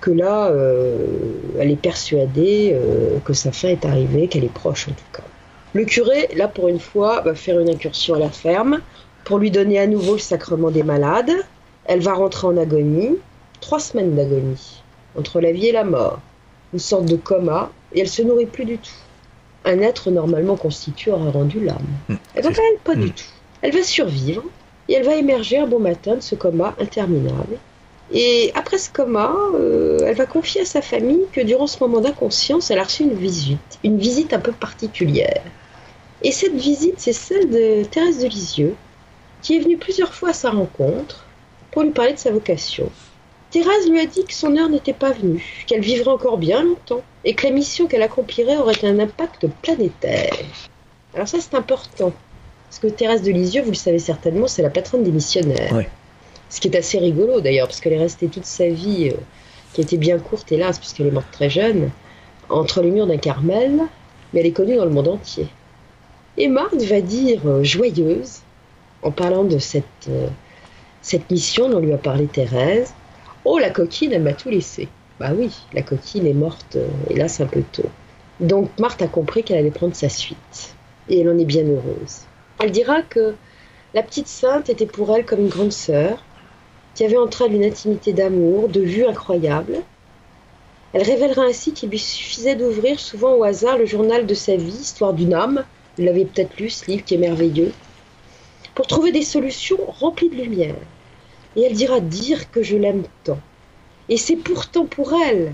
que là, elle est persuadée que sa fin est arrivée, qu'elle est proche en tout cas. Le curé, là pour une fois, va faire une incursion à la ferme pour lui donner à nouveau le sacrement des malades. Elle va rentrer en agonie, 3 semaines d'agonie. Entre la vie et la mort, une sorte de coma, et elle se nourrit plus du tout. Un être normalement constitué aura rendu l'âme. Elle va pas du tout. Elle va survivre, et elle va émerger un beau matin de ce coma interminable. Et après ce coma, elle va confier à sa famille que durant ce moment d'inconscience, elle a reçu une visite un peu particulière. Et cette visite, c'est celle de Thérèse de Lisieux, qui est venue plusieurs fois à sa rencontre pour lui parler de sa vocation. Thérèse lui a dit que son heure n'était pas venue, qu'elle vivrait encore bien longtemps et que la mission qu'elle accomplirait aurait un impact planétaire. Alors ça, c'est important, parce que Thérèse de Lisieux, vous le savez certainement, c'est la patronne des missionnaires. Ouais. Ce qui est assez rigolo d'ailleurs, parce qu'elle est restée toute sa vie, qui était bien courte hélas, puisqu'elle est morte très jeune, entre les murs d'un Carmel, mais elle est connue dans le monde entier. Et Marthe va dire, joyeuse, en parlant de cette mission dont lui a parlé Thérèse, « Oh, la coquine, elle m'a tout laissé. » Bah oui, la coquine est morte, hélas, un peu tôt. Donc Marthe a compris qu'elle allait prendre sa suite. Et elle en est bien heureuse. Elle dira que la petite sainte était pour elle comme une grande sœur, qui avait entre elles une intimité d'amour, de vue incroyable. Elle révélera ainsi qu'il lui suffisait d'ouvrir souvent au hasard le journal de sa vie, Histoire d'une âme, vous l'avez peut-être lu, ce livre qui est merveilleux, pour trouver des solutions remplies de lumière. Et elle dira dire que je l'aime tant. Et c'est pourtant pour elle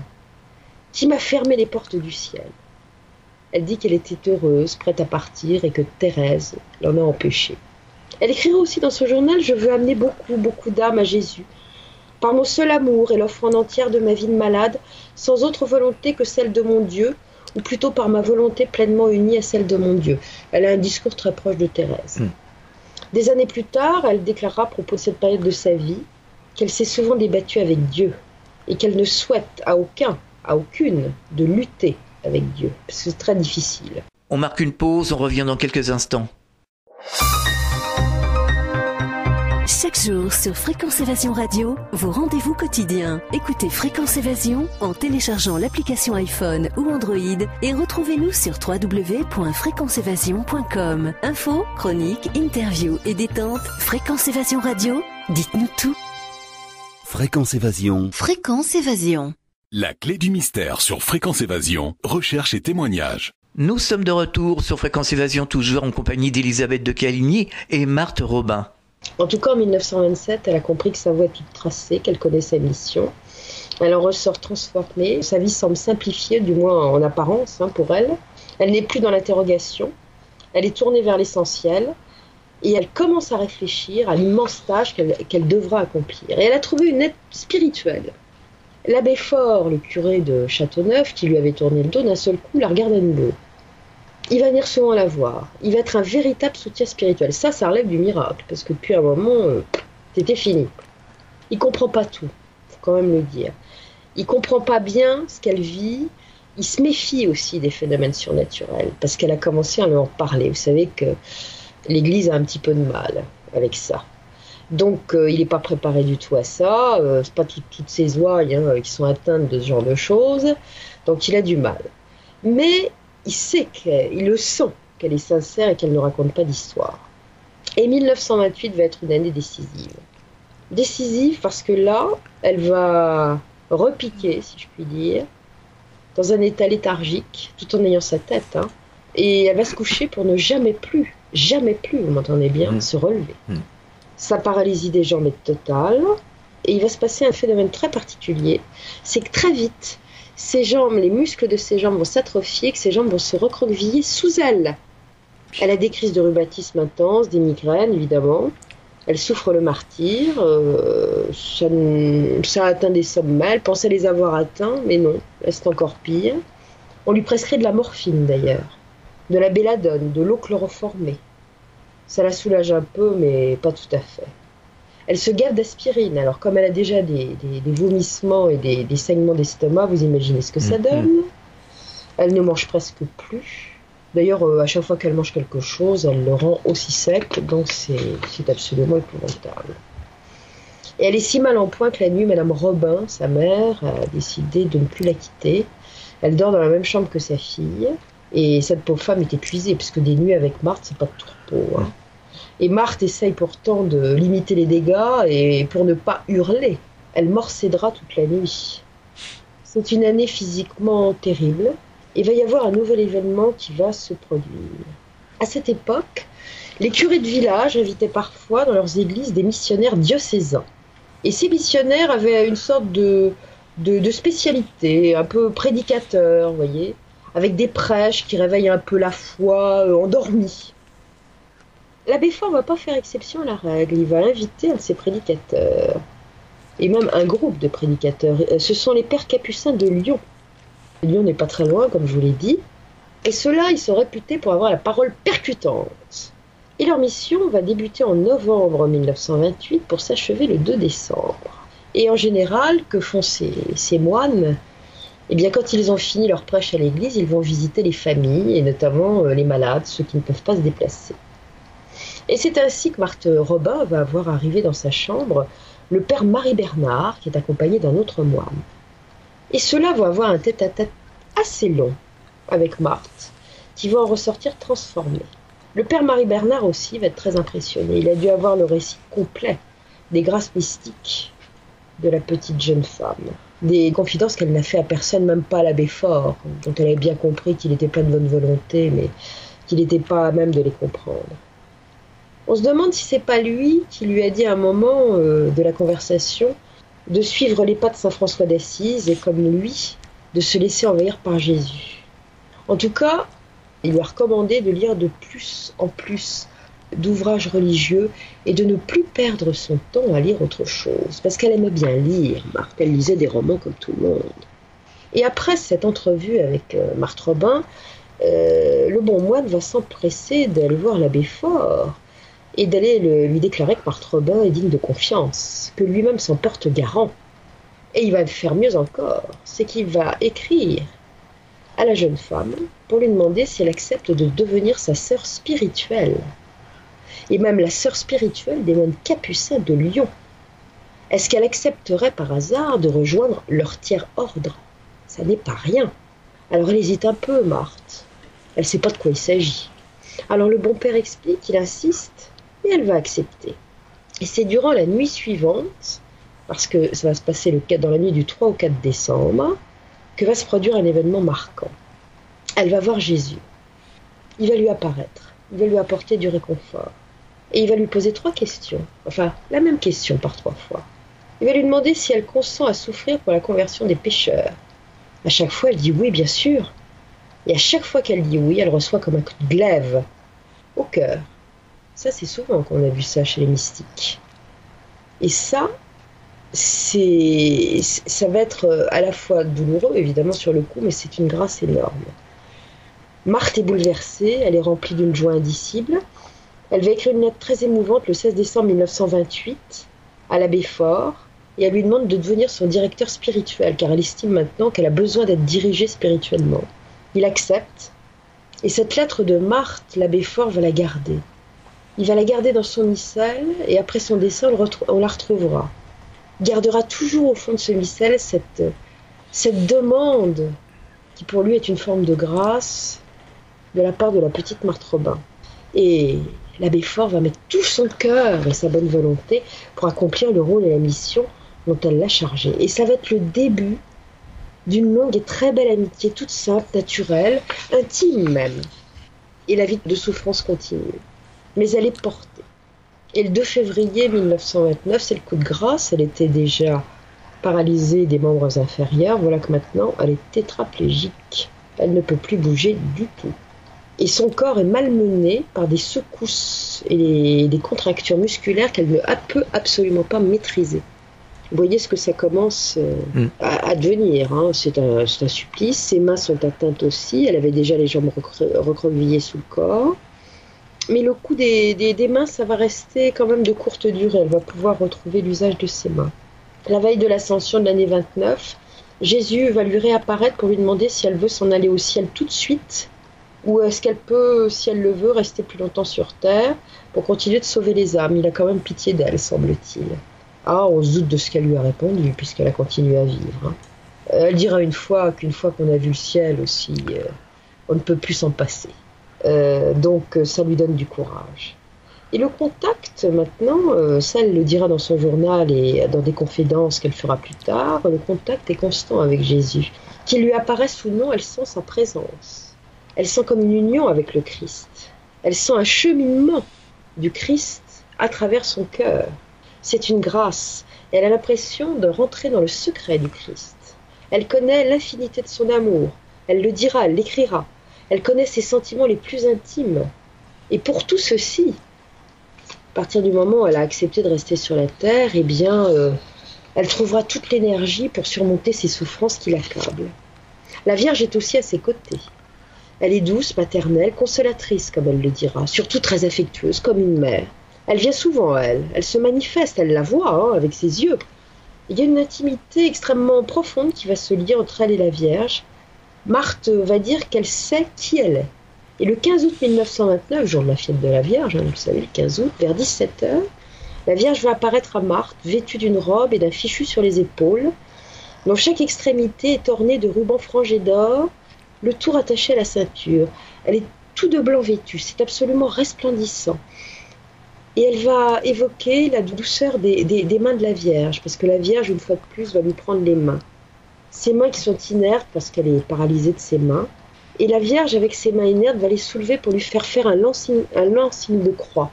qui m'a fermé les portes du ciel. Elle dit qu'elle était heureuse, prête à partir et que Thérèse l'en a empêchée. Elle écrira aussi dans son journal « Je veux amener beaucoup, beaucoup d'âmes à Jésus. Par mon seul amour et l'offrande entière de ma vie de malade, sans autre volonté que celle de mon Dieu, ou plutôt par ma volonté pleinement unie à celle de mon Dieu. » Elle a un discours très proche de Thérèse. Des années plus tard, elle déclara à propos de cette période de sa vie qu'elle s'est souvent débattue avec Dieu et qu'elle ne souhaite à aucune, de lutter avec Dieu, parce que c'est très difficile. On marque une pause, on revient dans quelques instants. Chaque jour sur Fréquence Évasion Radio, vos rendez-vous quotidiens. Écoutez Fréquence Évasion en téléchargeant l'application iPhone ou Android et retrouvez-nous sur www.fréquenceévasion.com. Infos, chroniques, interviews et détente. Fréquence Évasion Radio, dites-nous tout. Fréquence Évasion. Fréquence Évasion. La clé du mystère sur Fréquence Évasion, recherche et témoignages. Nous sommes de retour sur Fréquence Évasion, toujours en compagnie d'Elisabeth de Caligny et Marthe Robin. En tout cas, en 1927, elle a compris que sa voie est toute tracée, qu'elle connaît sa mission. Elle en ressort transformée. Sa vie semble simplifiée, du moins en apparence, pour elle. Elle n'est plus dans l'interrogation. Elle est tournée vers l'essentiel. Et elle commence à réfléchir à l'immense tâche qu'elle devra accomplir. Et elle a trouvé une aide spirituelle. L'abbé Faure, le curé de Châteauneuf, qui lui avait tourné le dos, d'un seul coup la regarde à nouveau. Il va venir souvent la voir. Il va être un véritable soutien spirituel. Ça relève du miracle, parce que depuis un moment, c'était fini. Il comprend pas tout, faut quand même le dire. Il comprend pas bien ce qu'elle vit. Il se méfie aussi des phénomènes surnaturels, parce qu'elle a commencé à lui en parler. Vous savez que l'Église a un petit peu de mal avec ça. Donc, il n'est pas préparé du tout à ça. C'est pas toutes ces ouailles qui sont atteintes de ce genre de choses. Donc, il a du mal. Mais il sait il le sent qu'elle est sincère et qu'elle ne raconte pas d'histoire. Et 1928 va être une année décisive. Décisive parce que là, elle va repiquer, si je puis dire, dans un état léthargique, tout en ayant sa tête. Et elle va se coucher pour ne jamais plus, vous m'entendez bien, se relever. Sa paralysie des jambes est totale. Et il va se passer un phénomène très particulier. C'est que très vite, ses jambes, les muscles de ses jambes vont s'atrophier, que ses jambes vont se recroqueviller sous elle. Elle a des crises de rhumatisme intenses, des migraines évidemment. Elle souffre le martyre. Ça a atteint des sommets. Elle pensait les avoir atteints, mais non, c'est encore pire. On lui prescrit de la morphine d'ailleurs, de la belladone, de l'eau chloroformée. Ça la soulage un peu, mais pas tout à fait. Elle se gave d'aspirine. Alors, comme elle a déjà des vomissements et des saignements d'estomac, vous imaginez ce que ça donne. Elle ne mange presque plus. D'ailleurs, à chaque fois qu'elle mange quelque chose, elle le rend aussi sec. Donc, c'est absolument épouvantable. Et elle est si mal en point que la nuit, Madame Robin, sa mère, a décidé de ne plus la quitter. Elle dort dans la même chambre que sa fille. Et cette pauvre femme est épuisée, puisque des nuits avec Marthe, c'est pas de tout repos. Et Marthe essaye pourtant de limiter les dégâts et pour ne pas hurler, elle mord ses draps toute la nuit. C'est une année physiquement terrible. Il va y avoir un nouvel événement qui va se produire. À cette époque, les curés de village invitaient parfois dans leurs églises des missionnaires diocésains. Et ces missionnaires avaient une sorte de spécialité, un peu prédicateur, vous voyez, avec des prêches qui réveillent un peu la foi endormie. L'abbé Faure ne va pas faire exception à la règle. Il va inviter un de ses prédicateurs, et même un groupe de prédicateurs. Ce sont les pères capucins de Lyon. Lyon n'est pas très loin, comme je vous l'ai dit. Et ceux-là, ils sont réputés pour avoir la parole percutante. Et leur mission va débuter en novembre 1928 pour s'achever le 2 décembre. Et en général, que font ces moines ? Eh bien, quand ils ont fini leur prêche à l'église, ils vont visiter les familles, et notamment les malades, ceux qui ne peuvent pas se déplacer. Et c'est ainsi que Marthe Robin va voir arriver dans sa chambre le père Marie Bernard, qui est accompagné d'un autre moine. Et ceux-là vont avoir un tête-à-tête assez long avec Marthe, qui va en ressortir transformé. Le père Marie Bernard aussi va être très impressionné. Il a dû avoir le récit complet des grâces mystiques de la petite jeune femme. Des confidences qu'elle n'a fait à personne, même pas à l'abbé Faure, dont elle avait bien compris qu'il était plein de bonne volonté, mais qu'il n'était pas à même de les comprendre. On se demande si c'est pas lui qui lui a dit à un moment de la conversation de suivre les pas de saint François d'Assise et comme lui, de se laisser envahir par Jésus. En tout cas, Il lui a recommandé de lire de plus en plus d'ouvrages religieux et de ne plus perdre son temps à lire autre chose, parce qu'elle aimait bien lire, Marthe. Elle lisait des romans comme tout le monde. Et après cette entrevue avec Marthe Robin, le bon moine va s'empresser d'aller voir l'abbé Faure et d'aller lui déclarer que Marthe Robin est digne de confiance, que lui-même s'en porte garant. Et il va faire mieux encore, c'est qu'il va écrire à la jeune femme pour lui demander si elle accepte de devenir sa sœur spirituelle. Et même la sœur spirituelle des moines capucins de Lyon. Est-ce qu'elle accepterait par hasard de rejoindre leur tiers ordre? Ça n'est pas rien. Alors elle hésite un peu, Marthe. Elle ne sait pas de quoi il s'agit. Alors le bon père explique, il insiste, et elle va accepter. Et c'est durant la nuit suivante, parce que ça va se passer dans la nuit du 3 au 4 décembre, que va se produire un événement marquant. Elle va voir Jésus. Il va lui apparaître. Il va lui apporter du réconfort. Et il va lui poser 3 questions. Enfin, la même question par 3 fois. Il va lui demander si elle consent à souffrir pour la conversion des pécheurs. À chaque fois, elle dit oui, bien sûr. Et à chaque fois qu'elle dit oui, elle reçoit comme un coup de glaive au cœur. Ça, c'est souvent qu'on a vu ça chez les mystiques. Et ça va être à la fois douloureux, évidemment, sur le coup, mais c'est une grâce énorme. Marthe est bouleversée, elle est remplie d'une joie indicible. Elle va écrire une lettre très émouvante le 16 décembre 1928 à l'abbé Faure et elle lui demande de devenir son directeur spirituel car elle estime maintenant qu'elle a besoin d'être dirigée spirituellement. Il accepte et cette lettre de Marthe, l'abbé Faure va la garder. Il va la garder dans son missel et après son décès, on la retrouvera. Il gardera toujours au fond de ce missel cette demande qui pour lui est une forme de grâce de la part de la petite Marthe Robin. Et l'abbé Faure va mettre tout son cœur et sa bonne volonté pour accomplir le rôle et la mission dont elle l'a chargé. Et ça va être le début d'une longue et très belle amitié, toute simple, naturelle, intime même. Et la vie de souffrance continue. Mais elle est portée. Et le 2 février 1929, c'est le coup de grâce. Elle était déjà paralysée des membres inférieurs. Voilà que maintenant, elle est tétraplégique. Elle ne peut plus bouger du tout. Et son corps est malmené par des secousses et des contractures musculaires qu'elle ne peut absolument pas maîtriser. Vous voyez ce que ça commence à devenir. Hein. C'est un supplice. Ses mains sont atteintes aussi. Elle avait déjà les jambes recroquevillées sous le corps. Mais le coup des mains, ça va rester quand même de courte durée. Elle va pouvoir retrouver l'usage de ses mains. La veille de l'ascension de l'année 29, Jésus va lui réapparaître pour lui demander si elle veut s'en aller au ciel tout de suite ou est-ce qu'elle peut, si elle le veut, rester plus longtemps sur Terre pour continuer de sauver les âmes. Il a quand même pitié d'elle, semble-t-il. Ah, on se doute de ce qu'elle lui a répondu, puisqu'elle a continué à vivre. Hein. Elle dira qu'une fois qu'on a vu le ciel aussi, on ne peut plus s'en passer. Donc ça lui donne du courage. Et le contact, maintenant, ça elle le dira dans son journal et dans des confidences qu'elle fera plus tard, le contact est constant avec Jésus. Qu'il lui apparaisse ou non, elle sent sa présence. Elle sent comme une union avec le Christ. Elle sent un cheminement du Christ à travers son cœur. C'est une grâce. Elle a l'impression de rentrer dans le secret du Christ. Elle connaît l'infinité de son amour. Elle le dira, elle l'écrira. Elle connaît ses sentiments les plus intimes. Et pour tout ceci, à partir du moment où elle a accepté de rester sur la terre, eh bien, elle trouvera toute l'énergie pour surmonter ces souffrances qui l'accablent. La Vierge est aussi à ses côtés. Elle est douce, maternelle, consolatrice, comme elle le dira, surtout très affectueuse, comme une mère. Elle vient souvent à elle, elle se manifeste, elle la voit avec ses yeux. Il y a une intimité extrêmement profonde qui va se lier entre elle et la Vierge. Marthe va dire qu'elle sait qui elle est. Et le 15 août 1929, jour de la fête de la Vierge, vous le savez, le 15 août, vers 17h, la Vierge va apparaître à Marthe, vêtue d'une robe et d'un fichu sur les épaules, dont chaque extrémité est ornée de rubans frangés d'or, le tout attaché à la ceinture. Elle est tout de blanc vêtue, c'est absolument resplendissant. Et elle va évoquer la douceur des mains de la Vierge, parce que la Vierge, une fois de plus, va lui prendre les mains. Ses mains qui sont inertes, parce qu'elle est paralysée de ses mains, et la Vierge, avec ses mains inertes, va les soulever pour lui faire un lent signe de croix.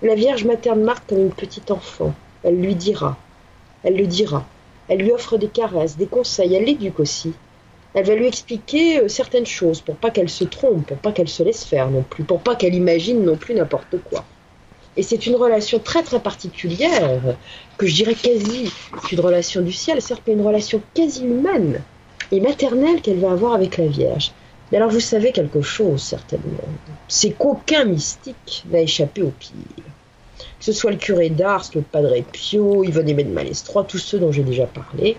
La Vierge materne Marthe comme une petite enfant. Elle lui dira, elle le dira. Elle lui offre des caresses, des conseils, elle l'éduque aussi. Elle va lui expliquer certaines choses pour pas qu'elle se trompe, pour pas qu'elle se laisse faire non plus, pour pas qu'elle imagine non plus n'importe quoi. Et c'est une relation très très particulière, que je dirais quasi, c'est une relation du ciel, certes, mais une relation quasi humaine et maternelle qu'elle va avoir avec la Vierge. Mais alors vous savez quelque chose certainement, c'est qu'aucun mystique n'a échappé au pire. Que ce soit le curé d'Ars, le Padre Pio, Yvonne Aimée de Malestroit, tous ceux dont j'ai déjà parlé,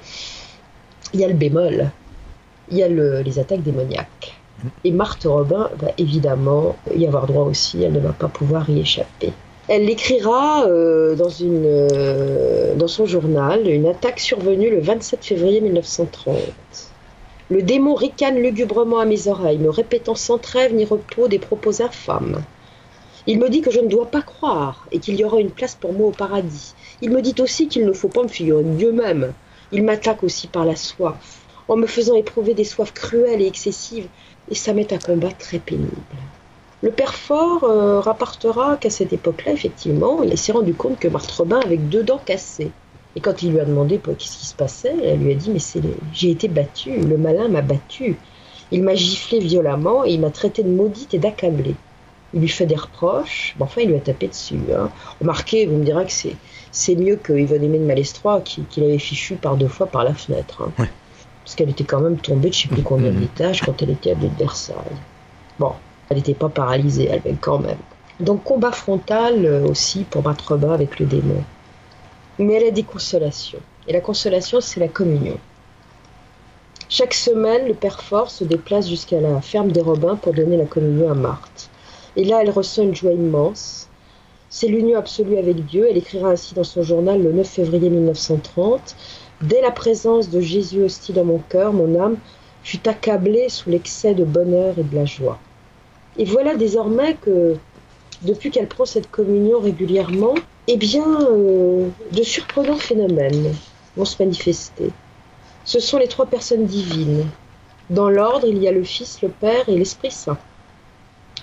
il y a le bémol, il y a les attaques démoniaques. Et Marthe Robin va évidemment y avoir droit aussi, elle ne va pas pouvoir y échapper. Elle l'écrira dans son journal, une attaque survenue le 27 février 1930. Le démon ricane lugubrement à mes oreilles, me répétant sans trêve ni repos des propos infâmes. Il me dit que je ne dois pas croire et qu'il y aura une place pour moi au paradis. Il me dit aussi qu'il ne faut pas me figurer Dieu même. Il m'attaque aussi par la soif, en me faisant éprouver des soifs cruelles et excessives, et ça m'est un combat très pénible. Le père Fort rapportera qu'à cette époque-là, effectivement, il s'est rendu compte que Marthe Robin avait 2 dents cassées. Et quand il lui a demandé qu'est-ce qui se passait, elle lui a dit « Mais j'ai été battue, le malin m'a battue. Il m'a giflé violemment et il m'a traité de maudite et d'accablée. Il lui fait des reproches, mais enfin il lui a tapé dessus. Hein. Remarquez, vous me direz que c'est mieux que Yvonne Aimée de Malestroit qui l'avait fichu par 2 fois par la fenêtre. Hein. Ouais. Parce qu'elle était quand même tombée de je ne sais plus combien d'étages quand elle était à de Versailles. Bon. Elle n'était pas paralysée, elle, mais quand même. Donc combat frontal aussi pour Marthe Robin avec le démon. Mais elle a des consolations. Et la consolation, c'est la communion. Chaque semaine, le père Fort se déplace jusqu'à la ferme des Robins pour donner la communion à Marthe. Et là, elle ressent une joie immense. C'est l'union absolue avec Dieu. Elle écrira ainsi dans son journal le 9 février 1930. « Dès la présence de Jésus hostie dans mon cœur, mon âme fut accablée sous l'excès de bonheur et de la joie. » Et voilà désormais que, depuis qu'elle prend cette communion régulièrement, eh bien, de surprenants phénomènes vont se manifester. Ce sont les 3 personnes divines. Dans l'ordre, il y a le Fils, le Père et l'Esprit Saint.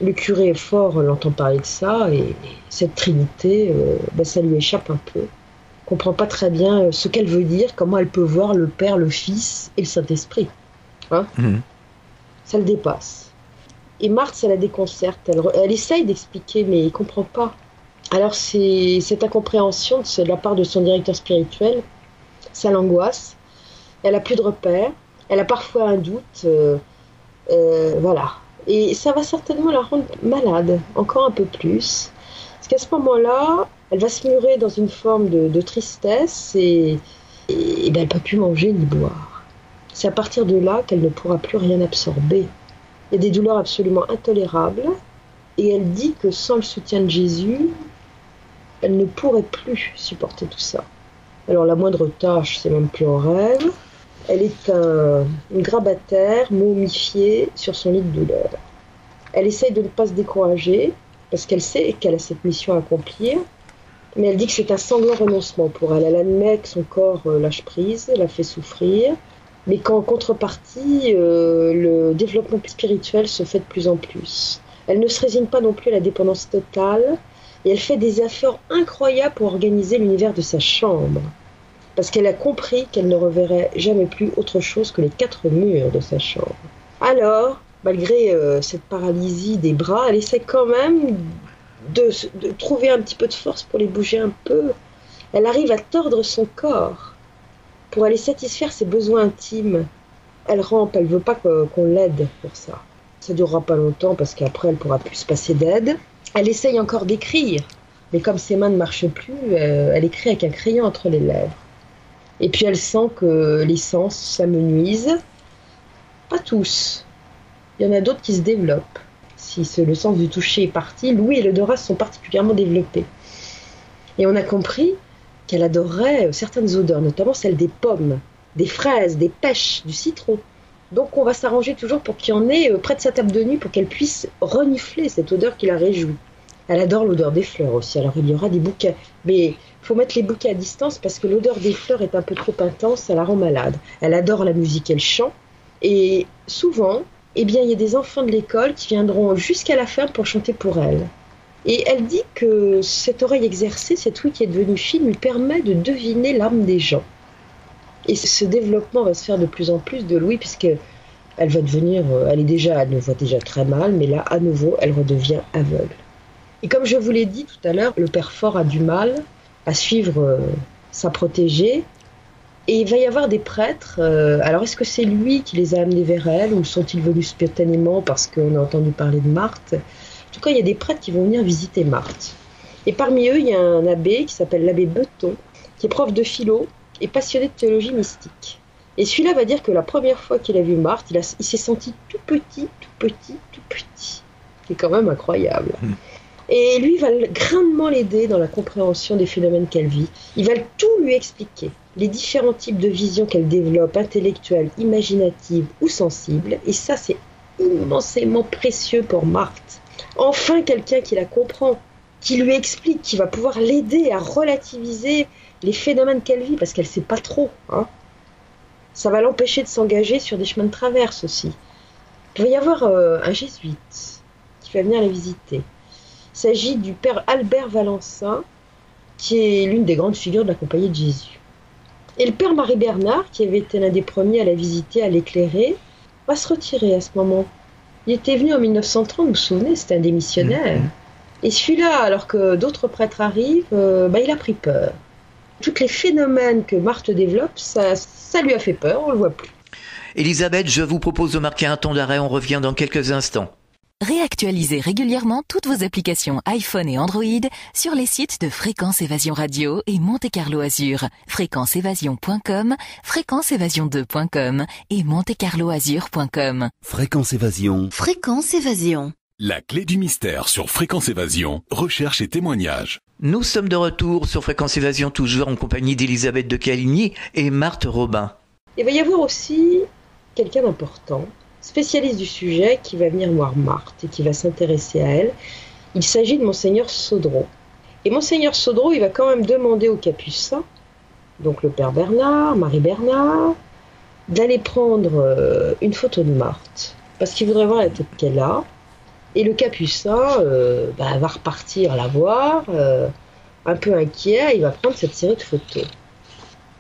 Le curé Fort l'entend parler de ça, et cette Trinité, ça lui échappe un peu. Il ne comprend pas très bien ce qu'elle veut dire, comment elle peut voir le Père, le Fils et le Saint-Esprit. Hein Ça le dépasse. Et Marthe, ça la déconcerte. Elle essaye d'expliquer, mais il ne comprend pas. Alors, c'est cette incompréhension de la part de son directeur spirituel, ça l'angoisse. Elle n'a plus de repères. Elle a parfois un doute. Voilà. Et ça va certainement la rendre malade, encore un peu plus. Parce qu'à ce moment-là, elle va se murer dans une forme de tristesse et elle ne peut plus manger ni boire. C'est à partir de là qu'elle ne pourra plus rien absorber. Il y a des douleurs absolument intolérables et elle dit que sans le soutien de Jésus, elle ne pourrait plus supporter tout ça. Alors la moindre tâche, c'est même plus en rêve. Elle est une grabataire momifiée sur son lit de douleur. Elle essaye de ne pas se décourager parce qu'elle sait qu'elle a cette mission à accomplir, mais elle dit que c'est un sanglant renoncement pour elle. Elle admet que son corps lâche prise, la fait souffrir, mais qu'en contrepartie, le développement spirituel se fait de plus en plus. Elle ne se résigne pas non plus à la dépendance totale, et elle fait des efforts incroyables pour organiser l'univers de sa chambre, parce qu'elle a compris qu'elle ne reverrait jamais plus autre chose que les 4 murs de sa chambre. Alors, malgré cette paralysie des bras, elle essaie quand même de trouver un petit peu de force pour les bouger un peu. Elle arrive à tordre son corps pour aller satisfaire ses besoins intimes. Elle rampe, elle ne veut pas qu'on l'aide pour ça. Ça ne durera pas longtemps parce qu'après elle ne pourra plus se passer d'aide. Elle essaye encore d'écrire, mais comme ses mains ne marchent plus, elle écrit avec un crayon entre les lèvres. Et puis elle sent que les sens s'amenuisent. Pas tous. Il y en a d'autres qui se développent. Si le sens du toucher est parti, l'ouïe et l'odorat sont particulièrement développés. Et on a compris qu'elle adorerait certaines odeurs, notamment celles des pommes, des fraises, des pêches, du citron. Donc on va s'arranger toujours pour qu'il y en ait près de sa table de nuit pour qu'elle puisse renifler cette odeur qui la réjouit. Elle adore l'odeur des fleurs aussi, alors il y aura des bouquets. Mais il faut mettre les bouquets à distance parce que l'odeur des fleurs est un peu trop intense, ça la rend malade. Elle adore la musique et le chant. Et souvent, il y a des enfants de l'école qui viendront jusqu'à la ferme pour chanter pour elle. Et elle dit que cette oreille exercée, cette ouïe qui est devenue fine, lui permet de deviner l'âme des gens. Et ce développement va se faire de plus en plus de l'ouïe, puisque elle ne voit déjà très mal, mais là, à nouveau, elle redevient aveugle. Et comme je vous l'ai dit tout à l'heure, le père Fort a du mal à suivre sa protégée. Et il va y avoir des prêtres. Alors, est-ce que c'est lui qui les a amenés vers elle ou sont-ils venus spontanément parce qu'on a entendu parler de Marthe ? En tout cas, il y a des prêtres qui vont venir visiter Marthe. Et parmi eux, il y a un abbé qui s'appelle l'abbé Beton, qui est prof de philo et passionné de théologie mystique. Et celui-là va dire que la première fois qu'il a vu Marthe, il s'est senti tout petit. C'est quand même incroyable. Et lui va grandement l'aider dans la compréhension des phénomènes qu'elle vit. Il va tout lui expliquer, les différents types de visions qu'elle développe, intellectuelles, imaginatives ou sensibles. Et ça, c'est immensément précieux pour Marthe. Enfin, quelqu'un qui la comprend, qui lui explique, qui va pouvoir l'aider à relativiser les phénomènes qu'elle vit, parce qu'elle ne sait pas trop. Ça va l'empêcher de s'engager sur des chemins de traverse aussi. Il va y avoir un jésuite qui va venir la visiter. Il s'agit du père Albert Valensin, qui est l'une des grandes figures de la Compagnie de Jésus. Et le père Marie-Bernard, qui avait été l'un des premiers à la visiter, à l'éclairer, va se retirer à ce moment. Il était venu en 1930, vous vous souvenez, c'était un des missionnaires. Et celui-là, alors que d'autres prêtres arrivent, il a pris peur. Tous les phénomènes que Marthe développe, ça lui a fait peur, on ne le voit plus. Elisabeth, je vous propose de marquer un temps d'arrêt, on revient dans quelques instants. Réactualisez régulièrement toutes vos applications iPhone et Android sur les sites de Fréquence Évasion Radio et Monte Carlo Azur, fréquenceévasion.com, fréquenceévasion2.com et montecarloazur.com. Fréquence Évasion. Fréquence Évasion. La clé du mystère sur Fréquence Évasion, recherche et témoignages. Nous sommes de retour sur Fréquence Évasion, toujours en compagnie d'Elisabeth de Caligny et Marthe Robin. Il va y avoir aussi quelqu'un d'important, spécialiste du sujet, qui va venir voir Marthe et qui va s'intéresser à elle. Il s'agit de Monseigneur Sodreau. Et Monseigneur Sodreau, il va quand même demander aux capucins, donc le père Bernard, Marie Bernard, d'aller prendre une photo de Marthe, parce qu'il voudrait voir la tête qu'elle a. Et le capucin va repartir la voir, un peu inquiet, il va prendre cette série de photos.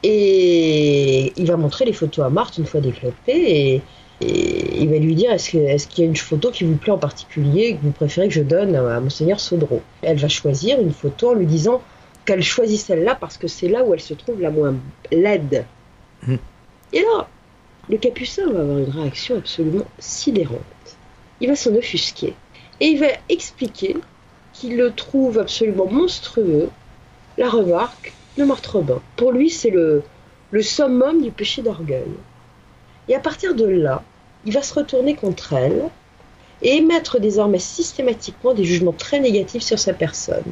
Et il va montrer les photos à Marthe une fois développées, et il va lui dire est-ce qu'il y a une photo qui vous plaît en particulier, que vous préférez que je donne à Monseigneur Sodreau. Elle va choisir une photo en lui disant qu'elle choisit celle-là parce que c'est là où elle se trouve la moins laide. Et là, le capucin va avoir une réaction absolument sidérante. Il va s'en offusquer. Et il va expliquer qu'il le trouve absolument monstrueux, la remarque de Marthe Robin. Pour lui, c'est le summum du péché d'orgueil. Et à partir de là, il va se retourner contre elle et émettre désormais systématiquement des jugements très négatifs sur sa personne.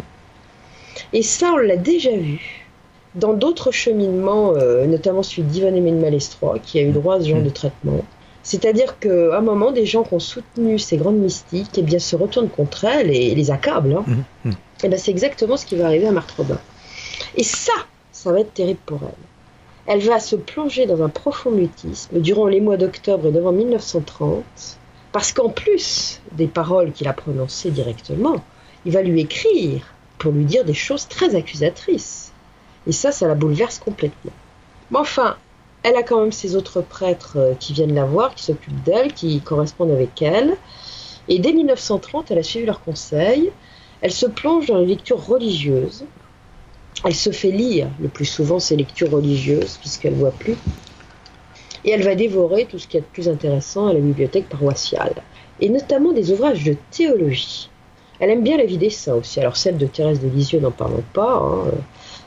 Et ça, on l'a déjà vu dans d'autres cheminements, notamment celui d'Yvonne Aimée de Malestroit, qui a eu droit à ce genre de traitement. C'est-à-dire qu'à un moment, des gens qui ont soutenu ces grandes mystiques se retournent contre elles et les accablent. Et c'est exactement ce qui va arriver à Marthe Robin. Et ça va être terrible pour elle. Elle va se plonger dans un profond mutisme durant les mois d'octobre et novembre 1930, parce qu'en plus des paroles qu'il a prononcées directement, il va lui écrire pour lui dire des choses très accusatrices. Et ça la bouleverse complètement. Mais enfin, elle a quand même ses autres prêtres qui viennent la voir, qui s'occupent d'elle, qui correspondent avec elle. Et dès 1930, elle a suivi leurs conseils. Elle se plonge dans les lectures religieuses. Elle se fait lire le plus souvent ses lectures religieuses, puisqu'elle ne voit plus. Et elle va dévorer tout ce qu'il y a de plus intéressant à la bibliothèque paroissiale. Et notamment des ouvrages de théologie. Elle aime bien la vie des saints aussi. Alors celle de Thérèse de Lisieux, n'en parlons pas.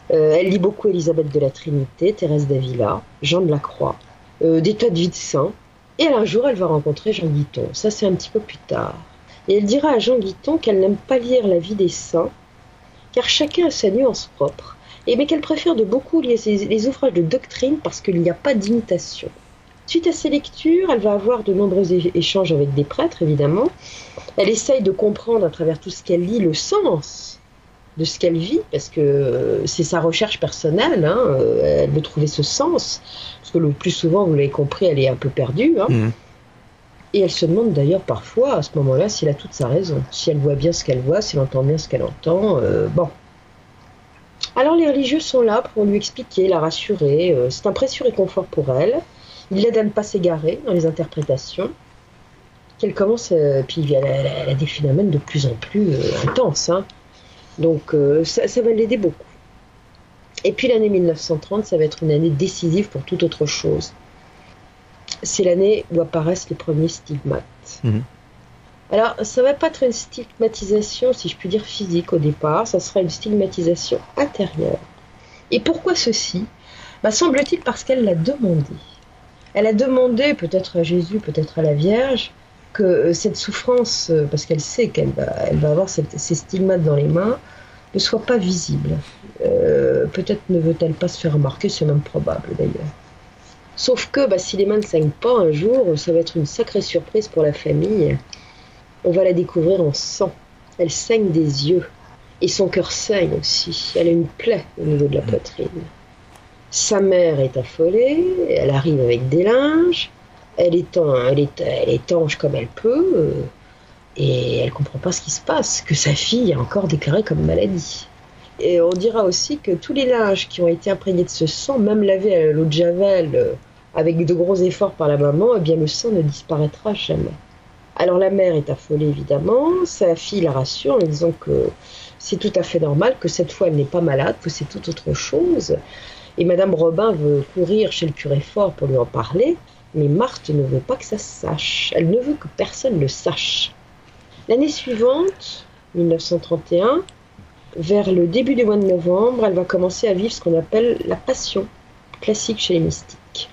Elle lit beaucoup Élisabeth de la Trinité, Thérèse d'Avila, Jean de la Croix, des tas de vies de saints. Et un jour, elle va rencontrer Jean Guiton. Ça, c'est un petit peu plus tard. Et elle dira à Jean Guiton qu'elle n'aime pas lire la vie des saints, car chacun a sa nuance propre, mais qu'elle préfère de beaucoup lire les ouvrages de doctrine parce qu'il n'y a pas d'imitation. Suite à ces lectures, elle va avoir de nombreux échanges avec des prêtres, évidemment. Elle essaye de comprendre à travers tout ce qu'elle lit le sens de ce qu'elle vit, parce que c'est sa recherche personnelle, elle veut trouver ce sens, parce que le plus souvent, vous l'avez compris, elle est un peu perdue. Et elle se demande d'ailleurs parfois, à ce moment-là, si elle a toute sa raison, si elle voit bien ce qu'elle voit, si elle entend bien ce qu'elle entend. Alors les religieux sont là pour lui expliquer, la rassurer, c'est un précieux réconfort pour elle. Il l'aide à ne pas s'égarer dans les interprétations. Qu'elle commence, puis elle a des phénomènes de plus en plus intenses. Hein. Donc ça va l'aider beaucoup. Et puis l'année 1930, ça va être une année décisive pour toute autre chose. C'est l'année où apparaissent les premiers stigmates. Alors, ça ne va pas être une stigmatisation, si je puis dire, physique au départ, ça sera une stigmatisation intérieure. Et pourquoi ceci ? Semble-t-il parce qu'elle l'a demandé. Elle a demandé, peut-être à Jésus, peut-être à la Vierge, que cette souffrance, parce qu'elle sait qu'elle va avoir ces stigmates dans les mains, ne soit pas visible. Peut-être ne veut-elle pas se faire remarquer, c'est même probable d'ailleurs. Sauf que si les mains ne saignent pas un jour, ça va être une sacrée surprise pour la famille. On va la découvrir en sang. Elle saigne des yeux. Et son cœur saigne aussi. Elle a une plaie au niveau de la poitrine. Sa mère est affolée. Elle arrive avec des linges. Elle étanche comme elle peut. Et elle ne comprend pas ce qui se passe. Que sa fille a encore déclaré comme maladie. Et on dira aussi que tous les linges qui ont été imprégnés de ce sang, même lavés à l'eau de Javel avec de gros efforts par la maman, eh bien le sang ne disparaîtra jamais. Alors la mère est affolée évidemment, sa fille la rassure en lui disant que c'est tout à fait normal, que cette fois elle n'est pas malade, que c'est tout autre chose. Et Madame Robin veut courir chez le curé Fort pour lui en parler, mais Marthe ne veut pas que ça se sache. Elle ne veut que personne le sache. L'année suivante, 1931, vers le début du mois de novembre, elle va commencer à vivre ce qu'on appelle la passion, classique chez les mystiques.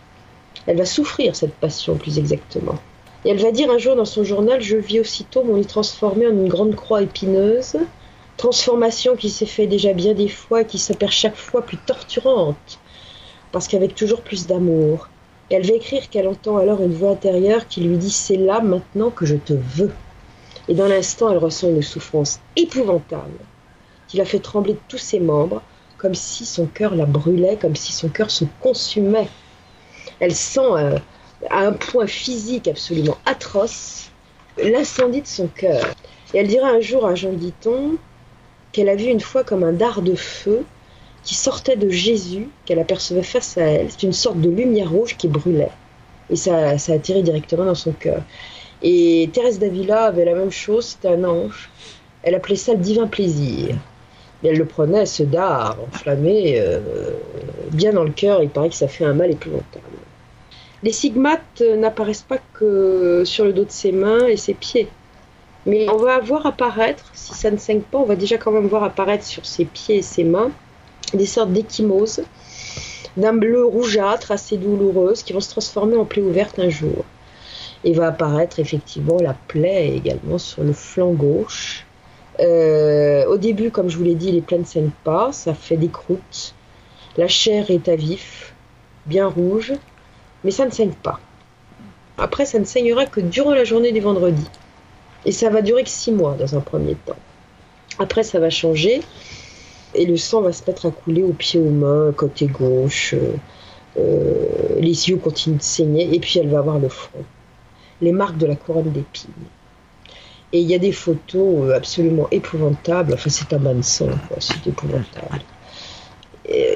Elle va souffrir cette passion plus exactement. Et elle va dire un jour dans son journal « Je vis aussitôt mon lit transformé en une grande croix épineuse », transformation qui s'est fait déjà bien des fois et qui s'opère chaque fois plus torturante, parce qu'avec toujours plus d'amour. Et elle va écrire qu'elle entend alors une voix intérieure qui lui dit « C'est là maintenant que je te veux ». Et dans l'instant, elle ressent une souffrance épouvantable qui la fait trembler de tous ses membres, comme si son cœur la brûlait, comme si son cœur se consumait. Elle sent à un point physique absolument atroce l'incendie de son cœur. Et elle dira un jour à Jean Guiton qu'elle a vu une fois comme un dard de feu qui sortait de Jésus, qu'elle apercevait face à elle. C'est une sorte de lumière rouge qui brûlait. Et ça a attiré directement dans son cœur. Et Thérèse d'Avila avait la même chose, c'était un ange. Elle appelait ça le divin plaisir. Et elle le prenait, ce dard enflammé, bien dans le cœur. Il paraît que ça fait un mal épouvantable. Les stigmates n'apparaissent pas que sur le dos de ses mains et ses pieds. Mais on va voir apparaître, si ça ne saigne pas, on va déjà quand même voir apparaître sur ses pieds et ses mains des sortes d'échymoses d'un bleu rougeâtre assez douloureuse qui vont se transformer en plaie ouverte un jour. Et va apparaître effectivement la plaie également sur le flanc gauche. Au début, comme je vous l'ai dit, les plaies ne saignent pas, ça fait des croûtes. La chair est à vif, bien rouge, mais ça ne saigne pas. Après, ça ne saignera que durant la journée du vendredi. Et ça va durer que 6 mois dans un premier temps. Après, ça va changer et le sang va se mettre à couler aux pieds, aux mains, côté gauche. Les yeux continuent de saigner et puis elle va avoir le front. Les marques de la couronne d'épines. Et il y a des photos absolument épouvantables. Enfin, c'est un bain de sang, quoi. C'est épouvantable.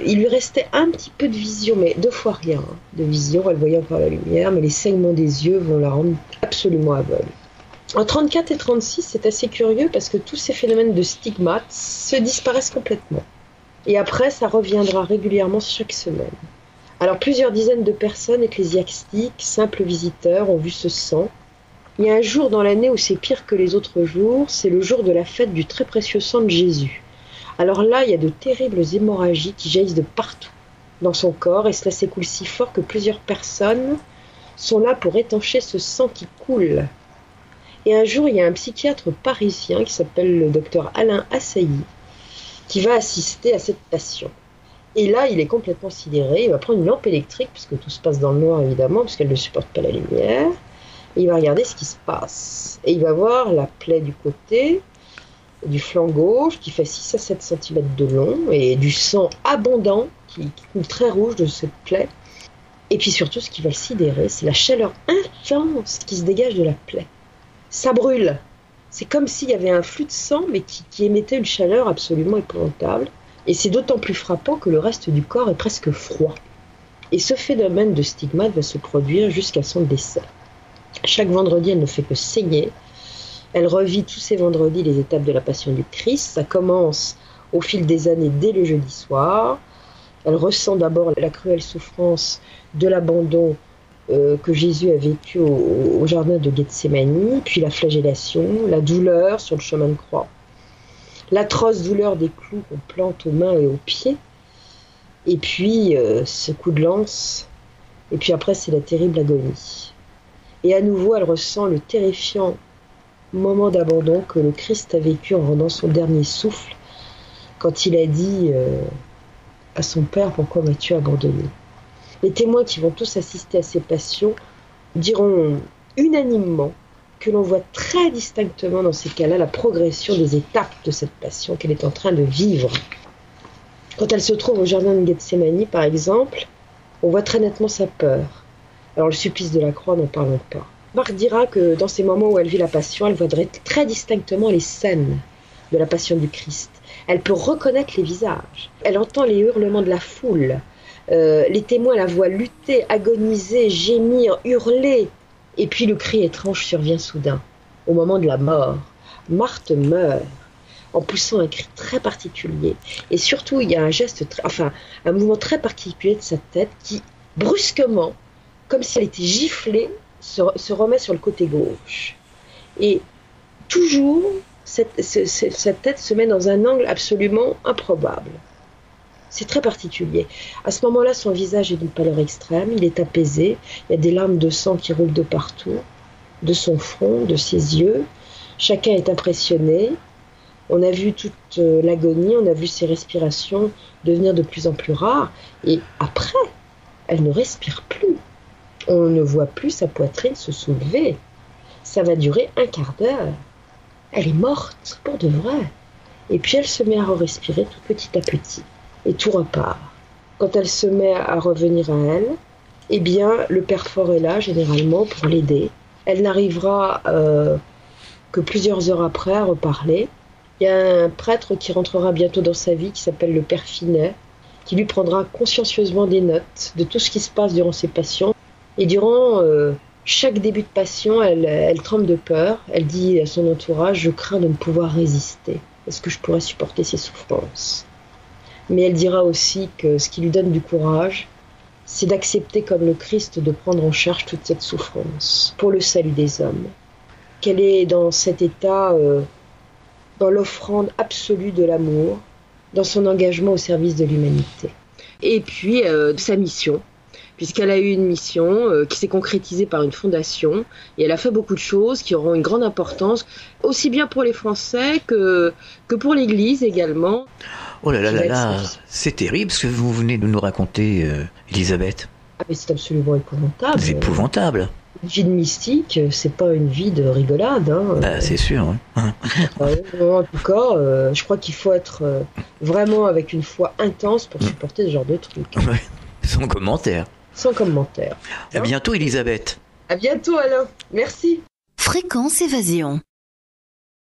Il lui restait un petit peu de vision, mais 2 fois rien de vision. Elle voyait encore la lumière, mais les saignements des yeux vont la rendre absolument aveugle. En 34 et 36, c'est assez curieux parce que tous ces phénomènes de stigmates se disparaissent complètement. Et après, ça reviendra régulièrement chaque semaine. Alors, plusieurs dizaines de personnes ecclésiastiques, simples visiteurs, ont vu ce sang. Il y a un jour dans l'année où c'est pire que les autres jours, c'est le jour de la fête du très précieux sang de Jésus. Alors là, il y a de terribles hémorragies qui jaillissent de partout dans son corps et cela s'écoule si fort que plusieurs personnes sont là pour étancher ce sang qui coule. Et un jour, il y a un psychiatre parisien qui s'appelle le docteur Alain Assailly qui va assister à cette passion. Et là, il est complètement sidéré, il va prendre une lampe électrique, puisque tout se passe dans le noir évidemment, puisqu'elle ne supporte pas la lumière, et il va regarder ce qui se passe. Et il va voir la plaie du côté, du flanc gauche, qui fait 6 à 7 cm de long, et du sang abondant, qui coule très rouge de cette plaie. Et puis surtout, ce qui va le sidérer, c'est la chaleur intense qui se dégage de la plaie. Ça brûle. C'est comme s'il y avait un flux de sang, mais qui émettait une chaleur absolument épouvantable. Et c'est d'autant plus frappant que le reste du corps est presque froid. Et ce phénomène de stigmate va se produire jusqu'à son décès. Chaque vendredi, elle ne fait que saigner. Elle revit tous ces vendredis les étapes de la Passion du Christ. Ça commence au fil des années dès le jeudi soir. Elle ressent d'abord la cruelle souffrance de l'abandon que Jésus a vécu au jardin de Gethsémani, puis la flagellation, la douleur sur le chemin de croix, l'atroce douleur des clous qu'on plante aux mains et aux pieds, et puis ce coup de lance, et puis après c'est la terrible agonie. Et à nouveau elle ressent le terrifiant moment d'abandon que le Christ a vécu en rendant son dernier souffle, quand il a dit à son Père, pourquoi m'as-tu abandonné ? Les témoins qui vont tous assister à ces passions diront unanimement que l'on voit très distinctement dans ces cas-là la progression des étapes de cette passion qu'elle est en train de vivre. Quand elle se trouve au jardin de Gethsémani, par exemple, on voit très nettement sa peur. Alors le supplice de la croix, n'en parlons pas. Marc dira que dans ces moments où elle vit la passion, elle voit très distinctement les scènes de la passion du Christ. Elle peut reconnaître les visages. Elle entend les hurlements de la foule. Les témoins la voient lutter, agoniser, gémir, hurler. Et puis le cri étrange survient soudain, au moment de la mort. Marthe meurt en poussant un cri très particulier. Et surtout, il y a un mouvement très particulier de sa tête qui, brusquement, comme si elle était giflée, se remet sur le côté gauche. Et toujours, cette tête se met dans un angle absolument improbable. C'est très particulier. À ce moment-là, son visage est d'une pâleur extrême, il est apaisé, il y a des larmes de sang qui roulent de partout, de son front, de ses yeux. Chacun est impressionné. On a vu toute l'agonie, on a vu ses respirations devenir de plus en plus rares. Et après, elle ne respire plus. On ne voit plus sa poitrine se soulever. Ça va durer un quart d'heure. Elle est morte, pour de vrai. Et puis elle se met à respirer tout petit à petit. Et tout repart. Quand elle se met à revenir à elle, eh bien, le Père Fort est là, généralement, pour l'aider. Elle n'arrivera que plusieurs heures après à reparler. Il y a un prêtre qui rentrera bientôt dans sa vie, qui s'appelle le Père Finet, qui lui prendra consciencieusement des notes de tout ce qui se passe durant ses passions. Et durant chaque début de passion, elle tremble de peur. Elle dit à son entourage, je crains de ne pouvoir résister. Est-ce que je pourrais supporter ces souffrances ? Mais elle dira aussi que ce qui lui donne du courage, c'est d'accepter comme le Christ de prendre en charge toute cette souffrance pour le salut des hommes. Qu'elle est dans cet état, dans l'offrande absolue de l'amour, dans son engagement au service de l'humanité. Et puis, sa mission, puisqu'elle a eu une mission qui s'est concrétisée par une fondation, et elle a fait beaucoup de choses qui auront une grande importance, aussi bien pour les Français que pour l'Église également. Oh là là là là, c'est terrible ce que vous venez de nous raconter, Elisabeth. Ah mais c'est absolument épouvantable. C'est épouvantable. Une vie de mystique, c'est pas une vie de rigolade. Hein. Bah, c'est sûr. Hein. En tout cas, je crois qu'il faut être vraiment avec une foi intense pour supporter ce genre de truc. Ouais. Sans commentaire. Sans commentaire. À bientôt, Elisabeth. À bientôt, Alain. Merci. Fréquence Évasion.